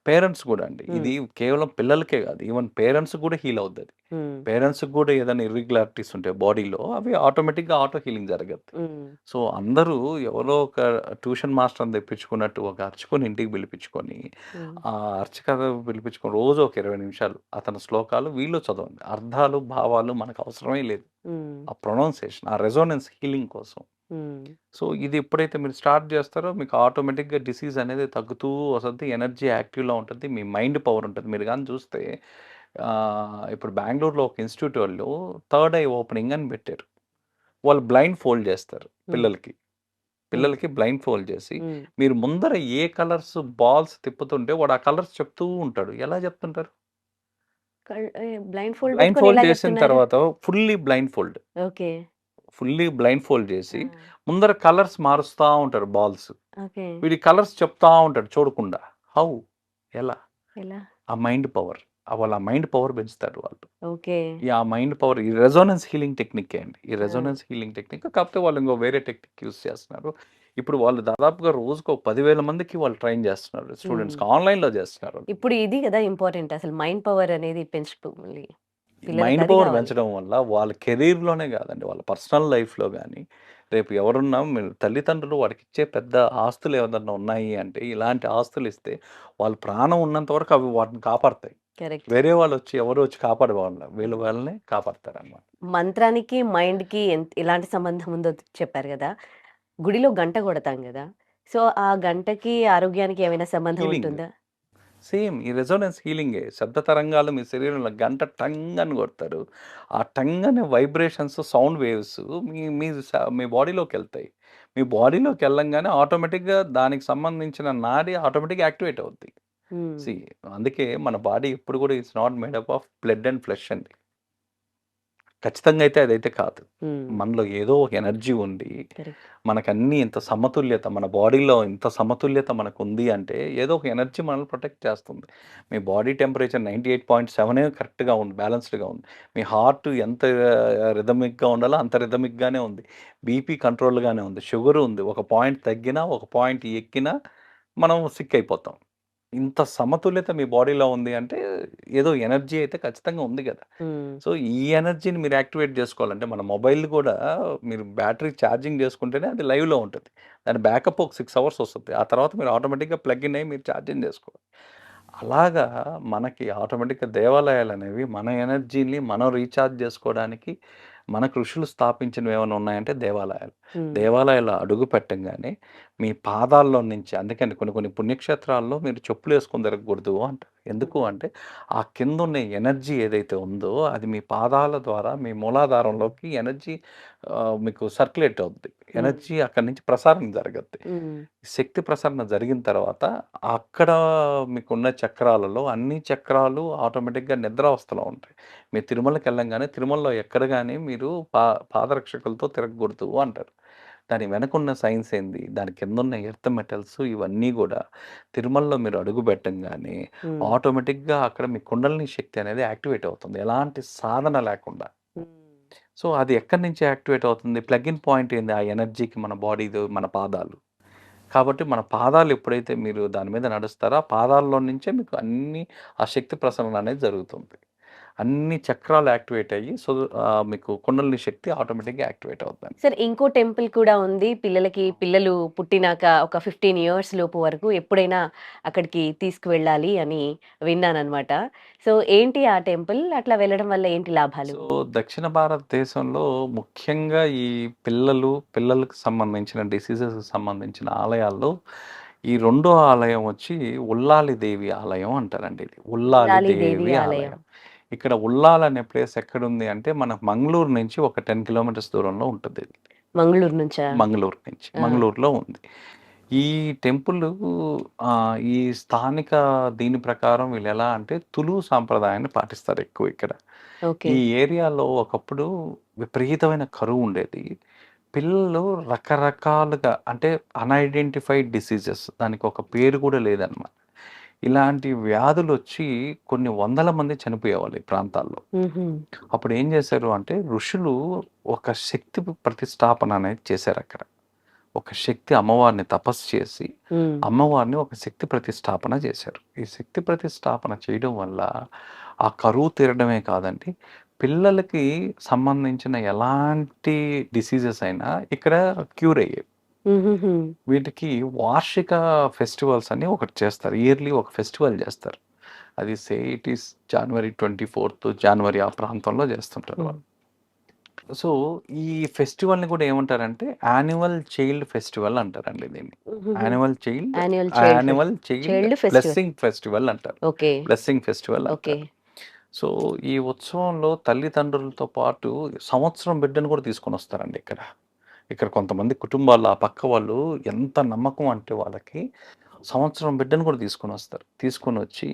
పేరెంట్స్ గూడా అండి. హ్మ్. ఇది కేవలం పిల్లలకే గాదు. ఈవెన్ పేరెంట్స్‌కి గూడా హీల్ అవుద్దది. హ్మ్. పేరెంట్స్‌కి గూడా ఏదైనా ఇర్రెగ్యులారిటీస్ ఉంటే బాడీలో అవి ఆటోమేటిక్‌గా ఆటో హీలింగ్ జరగద్ది. హ్మ్. సో, అందరూ ఎవరో ఒక ట్యూషన్ మాస్టర్‌ని తెప్పించుకున్నట్టు ఒక అర్చకుని ఇంటికి పిలిపించుకొని, హ్మ్. ఆ అర్చక పిలిపించుకొని రోజు ఒక 20 నిమిషాలు అతని శ్లోకాలు వీళ్ళు చదవండి. అర్థాలు, భావాలు మనకు అవసరమే లేదు. హ్మ్. ఆ ప్రొనౌన్సియేషన్, ఆ రెసొనెన్స్ హీలింగ్ కోసం. హ్మ్. సో, ఇది ఎప్పుడైతే మీరు స్టార్ట్ చేస్తారో మీకు ఆటోమేటిక్‌గా డిసీజ్ అనేది తగ్గుతూ వస్తది. ఎనర్జీ యాక్టివ్‌లో ఉంటది. మీ మైండ్ పవర్ ఉంటది. మీరు గాని చూస్తే ఇప్పుడు బెంగుళూరులో ఒక ఇన్‌స్టిట్యూట్ వాళ్ళు థర్డ్ ఐ ఓపెనింగ్ అని పెట్టారు. వాళ్ళు బ్లైండ్ ఫోల్డ్ చేస్తారు హ్మ్. పిల్లలకి. హ్మ్. పిల్లలకి బ్లైండ్ ఫోల్డ్ చేసి, హ్మ్. మీరు ముందర ఏ కలర్స్ బాల్స్ తిప్పుతుంటే వాడు ఆ కలర్స్ చెప్తూ ఉంటాడు. ఎలా చెప్తుంటారు? బ్లైండ్ ఫోల్డ్ బ్లైండ్ పెట్టుకొని ఫోల్డ్ ఎలా చేసిన చెప్తున్నారు? తర్వాత fully blind fold. Okay. Fully blind fold చేసి ఆ! ముందర కలర్స్ మారుస్తా ఉంటారు బాల్స్. ఓకే. వీడి కలర్స్ చెప్తా ఉంటాడు చూడకుండా. హౌ? ఎలా? ఎలా? ఆ మైండ్ పవర్. వాళ్ళ మైండ్ పవర్ పెంచుతారు వాళ్ళు. ఓకే. ఆ మైండ్ పవర్ ఈ రెజోనెన్స్ హీలింగ్ టెక్నికే అండి. ఈ ఆ! రెజోనెన్స్ హీలింగ్ టెక్నిక్ కాకపోతే వాళ్ళు ఇంకో వేరే టెక్నిక్ యూజ్ చేస్తున్నారు. ఇప్పుడు వాళ్ళు దాదాపుగా రోజుకు ఒక 10,000 మందికి వాళ్ళు ట్రైన్ చేస్తున్నారు. హ్మ్. స్టూడెంట్స్‌కి ఆన్‌లైన్‌లో చేస్తున్నారు వాళ్ళు. ఇప్పుడు ఇది గదా ఇంపార్టెంట్. అసలు మైండ్ పవర్ అనేది పెంచుకోవాలి. ఈ పిల్లలకి మైండ్ అది పవర్ గావాలి. పెంచడం వల్ల వాళ్ళ కెరీర్‌లోనే కాదండి. వాళ్ళ పర్సనల్ లైఫ్‌లో గాని, రేపు ఎవరున్నా మీరు తల్లిదండ్రులు వాడికిచ్చే పెద్ద ఆస్తులు ఏదన్నా ఉన్నాయి అంటే, ఇలాంటి ఆస్తులు ఇస్తే వాళ్ళ ప్రాణం ఉన్నంత వరకు అవి వాటిని కాపాడతాయి. కరెక్ట్. వేరే వాళ్ళొచ్చి ఎవరు వచ్చి కాపాడేవాళ్ళు వీళ్ళు హ్మ్. వాళ్ళనే కాపాడతారనమాట. మంత్రానికి, మైండ్‌కి ఎలాంటి సంబంధం ఉందో చెప్పారు గదా! గుడిలో గంట కొడతాం గదా! సో, ఆ గంటకి, ఆరోగ్యానికి ఏమైనా సంబంధం హీలింగ్. ఉంటుందా? సేమ్ ఈ రెజోనెన్స్ హీలింగే. శబ్ద తరంగాలు మీ శరీరంలో గంట టంగ్ అని కొడతారు. ఆ టంగ్ అనే వైబ్రేషన్స్, సౌండ్ వేవ్స్ మీ మీ మీ బాడీలోకెళ్తాయి. మీ బాడీలోకెళ్ళంగానే ఆటోమేటిక్‌గా దానికి సంబంధించిన నాడి ఆటోమేటిక్‌గా యాక్టివేట్ అవుద్ది. హ్మ్. సీ అందుకే మన బాడీ ఎప్పుడు కూడా it's not made up of blood and flesh అండి. ఖచ్చితంగా అయితే అదైతే కాదు. హ్మ్. మనలో ఏదో ఒక ఎనర్జీ ఉండి, కరెక్ట్. మనకన్నీ ఇంత సమతుల్యత మన బాడీలో ఇంత సమతుల్యత మనకుంది అంటే, ఏదో ఒక ఎనర్జీ మనల్ని ప్రొటెక్ట్ చేస్తుంది. మీ బాడీ టెంపరేచర్ 98.7 కరెక్ట్‌గా ఉంది. బ్యాలెన్స్‌డ్‌గా ఉంది. మీ హార్ట్ ఎంత రిథమిక్‌గా ఉండాలో అంత రిథమిక్‌గానే ఉంది. బీపీ కంట్రోల్‌గానే ఉంది. షుగర్ ఉంది. ఒక పాయింట్ తగ్గినా, ఒక పాయింట్ ఎక్కినా మనం సిక్ అయిపోతాం. ఇంత సమతుల్యత మీ బాడీలో ఉంది అంటే, ఏదో ఎనర్జీ అయితే ఖచ్చితంగా ఉంది గదా! హ్మ్. సో, ఈ ఎనర్జీని మీరు యాక్టివేట్ జేసుకోవాలంటే, మన మొబైల్ గూడా మీరు బ్యాటరీ ఛార్జింగ్ జేసుకుంటేనే అది లైవ్‌లో ఉంటది. దాని బ్యాకప్ ఒక 6 అవర్స్ వస్తది. ఆ తర్వాత మీరు ఆటోమేటిక్‌గా ప్లగ్ ఇన్ అయ్యి మీరు ఛార్జింగ్ జేసుకోవాలి. అలాగా మనకి ఆటోమేటిక్‌గా దేవాలయాలనేవి మన ఎనర్జీని మనం రీచార్జ్ జేసుకోవడానికి మనకు ఋషులు స్థాపించినవేమన్నా ఉన్నాయంటే దేవాలయాలు. హ్మ్. దేవాలయాల్లో అడుగు పెట్టంగానే మీ పాదాల్లో నుంచి అందుకని కొన్ని కొన్ని పుణ్యక్షేత్రాల్లో మీరు చెప్పులేసుకొని తిరగకూడదు అంటారు. హ్మ్. ఎందుకు అంటే ఆ కిందున్న ఎనర్జీ ఏదైతే ఉందో అది మీ పాదాల ద్వారా మీ మూలాధారంలోకి ఎనర్జీ మీకు సర్క్యులేట్ అవుద్ది. హ్మ్. ఎనర్జీ అక్కడి నుంచి ప్రసారం జరగద్ది. హ్మ్. శక్తి ప్రసరణ జరిగిన తర్వాత అక్కడ మీకున్న చక్రాలలో అన్ని చక్రాలు ఆటోమేటిక్‌గా నిద్రావస్థలో ఉంటాయి. మీరు తిరుమలకెళ్ళంగానే తిరుమలలో ఎక్కడ గాని మీరు పాదరక్షకులతో తిరగకూడదు అంటారు. దాని వెనకున్న సైన్స్ ఏంది? దాని కిందున్న ఎర్త్ మెటల్స్ ఇవన్నీ గూడా తిరుమలలో మీరు అడుగుబెట్టంగానే హ్మ్. ఆటోమేటిక్‌గా అక్కడ మీ కుండలిని శక్తి అనేది యాక్టివేట్ అవుతుంది. ఎలాంటి సాధన లేకుండా. హ్మ్. సో, అది ఎక్కడి నుంచి యాక్టివేట్ అవుతుంది? ప్లగ్ ఇన్ పాయింట్ ఏంది? ఆ ఎనర్జీకి మన బాడీది మన పాదాలు. కాబట్టి మన పాదాలు ఎప్పుడైతే మీరు దాని మీద నడుస్తారో, ఆ పాదాల్లో నుంచే మీకు అన్నీ ఆ శక్తి ప్రసరణ అనేది జరుగుతుంది. అన్ని చక్రాలు యాక్టివేట్ అయ్యి మీకు కుండలిని శక్తి ఆటోమేటిక్‌గా యాక్టివేట్ అవుద్దండి. సరే ఇంకో టెంపుల్ కూడా ఉంది. పిల్లలు పుట్టినాక ఒక 15 ఇయర్స్ లోపు వరకు ఎప్పుడైనా అక్కడికి తీసుకువెళ్ళాలి అని విన్నాననమాట. సో, ఏంటి ఆ టెంపుల్? అట్లా వెళ్ళడం వల్ల ఏంటి లాభాలు? సో, దక్షిణ భారతదేశంలో ముఖ్యంగా ఈ పిల్లలకు సంబంధించిన డిసీజెస్‌కి సంబంధించిన ఆలయాల్లో ఈ రెండో ఆలయం వచ్చి ఉల్లాలి దేవి ఆలయం అంటారండి ఇది. ఉల్లాలి ఉల్లాలి దేవి దేవి ఆలయం. ఆలయం. ఇక్కడ ఉల్లాల్ అనే ప్లేస్ ఎక్కడుంది అంటే, మనకు మంగళూరు నుంచి ఒక 10 కిలోమీటర్స్ దూరంలో ఉంటది. మంగుళూరు నుంచా? మంగళూరు నుంచి. ఆ! మంగళూరులో ఉంది. ఈ టెంపులు ఈ స్థానిక దీని ప్రకారం వీళ్ళెలా అంటే తులు సాంప్రదాయాన్ని పాటిస్తారు ఎక్కువ ఇక్కడ. ఓకే. ఈ ఏరియాలో ఒకప్పుడు విపరీతమైన కరువుండేది. పిల్లలు రకరకాలుగా అంటే అన్‌ఐడెంటిఫైడ్ డిసీజెస్ దానికొక పేరు గూడా లేదనమాట. ఇలాంటి వ్యాధులొచ్చి కొన్ని వందల మంది చనిపోయేవాళ్ళు ఈ ప్రాంతాల్లో. హుహు. అప్పుడేం జేశారు అంటే ఋషులు ఒక శక్తి ప్రతిష్టాపన అనేది చేశారక్కడ. ఒక శక్తి అమ్మవారిని తపస్సు చేసి, హ్మ్. అమ్మవారిని ఒక శక్తి ప్రతిష్టాపన చేశారు. ఈ శక్తి ప్రతిష్టాపన చేయడం వల్ల, ఆ కరువు తీరడమే కాదండి, పిల్లలకి సంబంధించిన ఎలాంటి డిసీజెస్ అయినా ఇక్కడ క్యూర్ అయ్యేవి. హుహుహు. వీటికి వార్షిక ఫెస్టివల్స్ అని ఒకటి చేస్తారు. ఇయర్‌లీ ఒక ఫెస్టివల్ చేస్తారు. అది ఇట్ ఈస్ జనవరి 24 జనవరి ఆ ప్రాంతంలో చేస్తుంటారు హ్మ్. వాళ్ళు. సో, ఈ ఫెస్టివల్‌ని కూడా ఏమంటారంటే, యాన్యువల్ చైల్డ్ ఫెస్టివల్ అంటారండి దీన్ని. హుహుహు. Annual child annual child festival. Blessing festival అంటారు. ఓకే. Blessing festival okay. అంటారు. సో, ఈ ఉత్సవంలో తల్లిదండ్రులతో పాటు సంవత్సరం బిడ్డను కూడా తీసుకొనొస్తారండి ఇక్కడ. ఇక్కడ కొంతమంది కుటుంబాల్లో ఆ పక్క వాళ్ళు ఎంత నమ్మకం అంటే వాళ్ళకి, సంవత్సరం బిడ్డను కూడా తీసుకొనొస్తారు. తీసుకొనొచ్చి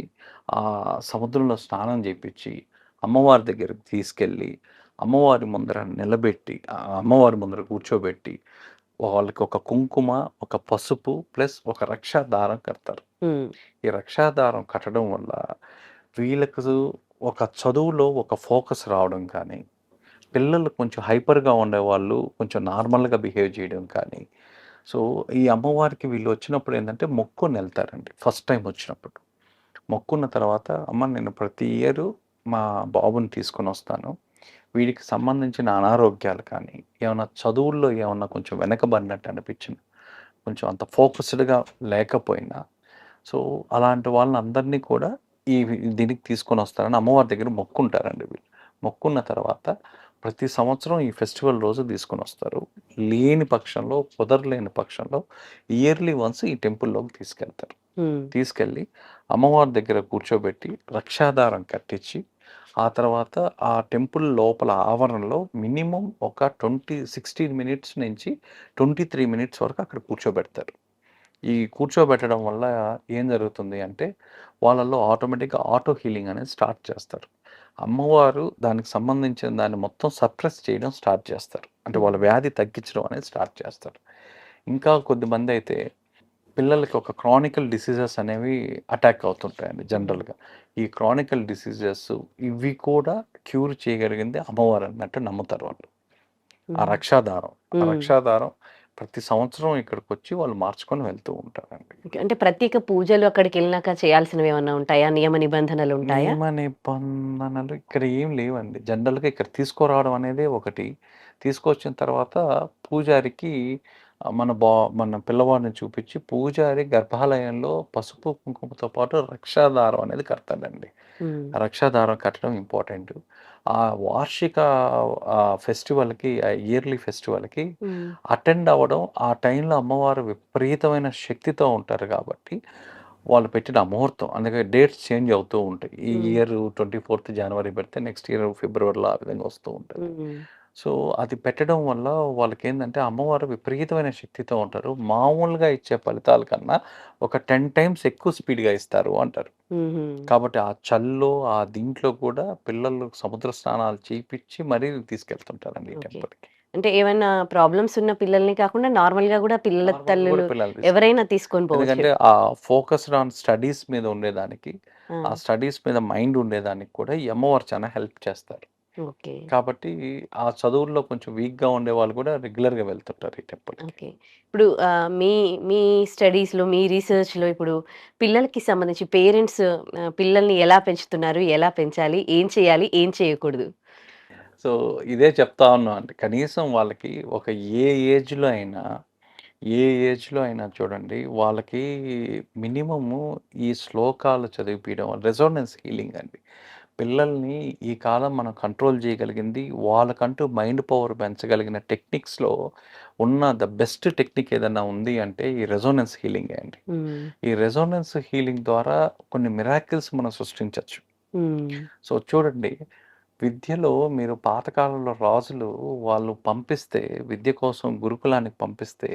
సముద్రంలో స్నానం చేపిచ్చి, అమ్మవారి దగ్గరికి తీసుకెళ్ళి, అమ్మవారి ముందర నిలబెట్టి, అమ్మవారి ముందర కూర్చోబెట్టి, వాళ్ళకి ఒక కుంకుమ, ఒక పసుపు ప్లస్ ఒక రక్షా దారం కడతారు. హ్మ్. ఈ రక్షా దారం కట్టడం వల్ల వీళ్ళకు ఒక చదువులో ఒక ఫోకస్ రావడం కానీ, పిల్లలు కొంచెం హైపర్‌గా ఉండేవాళ్ళు కొంచెం నార్మల్‌గా బిహేవ్ చేయడం కానీ, సో, ఈ అమ్మవారికి వీళ్ళు వచ్చినప్పుడు ఏందంటే మొక్కుకొనెళ్తారండి ఫస్ట్ టైమ్ వచ్చినప్పుడు. మొక్కున్న తర్వాత, అమ్మ నేను ప్రతి ఇయరు మా బాబుని తీసుకొనొస్తాను. వీడికి సంబంధించిన అనారోగ్యాలు కానీ, ఏమన్నా చదువుల్లో ఏమన్నా కొంచెం వెనకబడినట్టు అనిపించినా, కొంచెం అంత ఫోకస్డ్‌గా లేకపోయినా, సో, అలాంటి వాళ్ళందరినీ కూడా ఈ దీనికి తీసుకొనొస్తారని అమ్మవారి దగ్గర మొక్కుంటారండి వీళ్ళు. మొక్కున్న తర్వాత ప్రతి సంవత్సరం ఈ ఫెస్టివల్ రోజు తీసుకొనొస్తారు. లేని పక్షంలో, కుదరలేని పక్షంలో ఇయర్లీ వన్స్ ఈ టెంపుల్‌లోకి తీసుకెళ్తారు. హ్మ్. తీసుకెళ్ళి అమ్మవారి దగ్గర కూర్చోబెట్టి రక్షాదారం కట్టించి, ఆ తర్వాత ఆ టెంపుల్ లోపల ఆవరణలో మినిమమ్ ఒక 16 మినిట్స్ నుంచి 23 మినిట్స్ వరకు అక్కడ కూర్చోబెడతారు. ఈ కూర్చోబెట్టడం వల్ల ఏం జరుగుతుంది అంటే, వాళ్ళలో ఆటోమేటిక్‌గా ఆటో హీలింగ్ అనేది స్టార్ట్ చేస్తారు. అమ్మవారు దానికి సంబంధించిన దాన్ని మొత్తం సప్రెస్ చేయడం స్టార్ట్ చేస్తారు. అంటే వాళ్ళ హ్మ్. వ్యాధి తగ్గించడం అనేది స్టార్ట్ చేస్తారు. ఇంకా కొద్దిమందైతే పిల్లలకి ఒక క్రానికల్ డిసీజెస్ అనేవి అటాక్ అవుతుంటాయండి హ్మ్. జనరల్‌గా. ఈ క్రానికల్ డిసీజెస్ ఇవి కూడా క్యూర్ చేయగలిగింది అమ్మవారన్నట్టు నమ్ముతారు వాళ్ళు. ఆ హ్మ్. రక్షాదారం. ఆ హ్మ్. రక్షాదారం ప్రతి సంవత్సరం ఇక్కడికొచ్చి వాళ్ళు మార్చుకొని వెళ్తూ ఉంటారండి. ఓకే. అంటే ప్రత్యేక పూజలు అక్కడికెళ్ళినాక చేయాల్సినవేమన్నా ఉంటాయా? నియమ నిబంధనలుంటాయా? నియమ నిబంధనలు ఇక్కడ ఏం లేవండి. జనరల్‌గా ఇక్కడ తీసుకురావడం అనేదే ఒకటి. తీసుకొచ్చిన తర్వాత పూజారికి మన పిల్లవాడిని చూపించి పూజారి గర్భాలయంలో పసుపు, కుంకుమతో పాటు రక్షాదారం అనేది కడతాడండి. హ్మ్. ఆ రక్షాదారం కట్టడం ఇంపార్టెంటు. ఆ వార్షిక ఫెస్టివల్‌కి ఇయర్లీ ఫెస్టివల్‌కి హ్మ్. అటెండ్ అవ్వడం, ఆ టైంలో అమ్మవారు విపరీతమైన శక్తితో ఉంటారు కాబట్టి వాళ్ళు పెట్టిన ముహూర్తం. అందుకే డేట్స్ చేంజ్ అవుతూ ఉంటాయి. ఈ హ్మ్. ఇయర్ 24థ్ జనవరి పెడితే నెక్స్ట్ ఇయర్ ఫిబ్రవరిలో ఆ విధంగా వస్తూ ఉంటది. హ్మ్. సో, అది పెట్టడం వల్ల వాళ్ళకేందంటే అమ్మవారు విపరీతమైన శక్తితో ఉంటారు. మామూలుగా ఇచ్చే ఫలితాల కన్నా ఒక 10 టైమ్స్ ఎక్కువ స్పీడ్‌గా ఇస్తారు అంటారు. హుహు. కాబట్టి ఆ చల్లో, ఆ దీంట్లో కూడా పిల్లలు సముద్ర స్నానాలు చేపిచ్చి మరీ తీసుకెళ్తుంటారండి ఈ ఓకే. టెంపుల్‌కి. అంటే ఏమన్నా ప్రాబ్లమ్స్ ఉన్న పిల్లల్ని కాకుండా నార్మల్‌గా గూడా పిల్లల నార్మల్‌గా కూడా తల్లులు పిల్లల్ని తీసుకెళ్తారు. ఎవరైనా తీసుకొని పోవచ్చు. ఎందుకంటే ఫోకస్డ్ ఆన్ స్టడీస్ మీద ఉండేదానికి, ఆ! ఆ స్టడీస్ మీద మైండ్ ఉండేదానికి కూడా ఈ అమ్మవారు చాలా హెల్ప్ చేస్తారు. ఓకే. కాబట్టి ఆ చదువుల్లో కొంచెం వీక్‌గా ఉండేవాళ్ళు కూడా రెగ్యులర్‌గా వెళ్తుంటారు ఈ టెంపుల్‌కి. ఓకే. ఇప్పుడు మీ మీ స్టడీస్‌లో, మీ రిసర్చ్‌లో ఇప్పుడు పిల్లలకి సంబంధించి పేరెంట్స్ పిల్లల్ని ఎలా పెంచుతున్నారు? ఎలా పెంచాలి? ఏం చేయాలి? ఏం చేయకూడదు? సో, ఇదే చెప్తా ఉన్నాం అండి. కనీసం వాళ్ళకి ఒక ఏ ఏజ్‌లో అయినా, ఏ ఏజ్‌లో అయినా చూడండి వాళ్ళకి మినిమము ఈ శ్లోకాలు చదివిపియడం రెసొనెన్స్ హీలింగ్ అండి. పిల్లల్ని ఈ కాలం మనం కంట్రోల్ చేయగలిగింది వాళ్ళకంటూ మైండ్ పవర్ పెంచగలిగిన టెక్నిక్స్‌లో ఉన్న ద బెస్ట్ టెక్నిక్ ఏదన్నా ఉంది అంటే ఈ రెసొనెన్స్ హీలింగే అండి. హ్మ్. ఈ రెసొనెన్స్ హీలింగ్ ద్వారా కొన్ని మిరాకిల్స్ మనం సృష్టించొచ్చు. హ్మ్. సో, చూడండి విద్యలో మీరు పాతకాలంలో రాజులు వాళ్ళు పంపిస్తే విద్య కోసం గురుకులానికి పంపిస్తే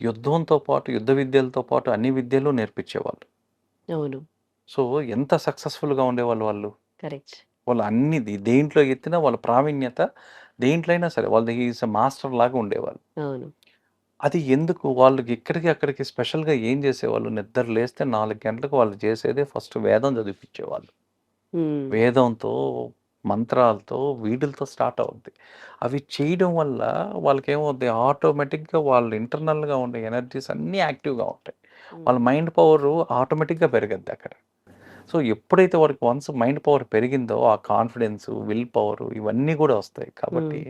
యుద్ధంతో పాటు యుద్ధ విద్యలతో పాటు అన్ని విద్యలు నేర్పించేవాళ్ళు. అవును. సో, ఎంత సక్సెస్‌ఫుల్‌గా ఉండేవాళ్ళు వాళ్ళు. కరెక్ట్. వాళ్ళు అన్ని దేంట్లో ఎత్తినా వాళ్ళ ప్రావీణ్యత దేంట్లో అయినా సరే వాళ్ళు హి ఈస్ ఎ మాస్టర్ లాగా ఉండేవాళ్ళు. అవును. అది ఎందుకు వాళ్ళకి ఇక్కడికి అక్కడికి స్పెషల్‌గా ఏం చేసేవాళ్ళు నిద్ర లేస్తే 4 గంటలకు వాళ్ళు చేసేదే ఫస్ట్ వేదం చదివిపిచ్చేవాళ్ళు. హ్మ్. వేదంతో, మంత్రాలతో, వీటిలతో స్టార్ట్ అవుద్ది. అవి చేయడం వల్ల వాళ్ళకేమవుద్ది ఆటోమేటిక్‌గా వాళ్ళు ఇంటర్నల్‌గా ఉండే ఎనర్జీస్ అన్నీ యాక్టివ్‌గా ఉంటాయి. హ్మ్. వాళ్ళ మైండ్ పవరు ఆటోమేటిక్‌గా పెరిగిద్దక్కడ. సో, ఎప్పుడైతే వాడికి వన్స్ మైండ్ పవర్ పెరిగిందో ఆ కాన్ఫిడెన్సు, విల్ పవరు ఇవన్నీ గూడా వస్తాయి. హ్మ్. కాబట్టి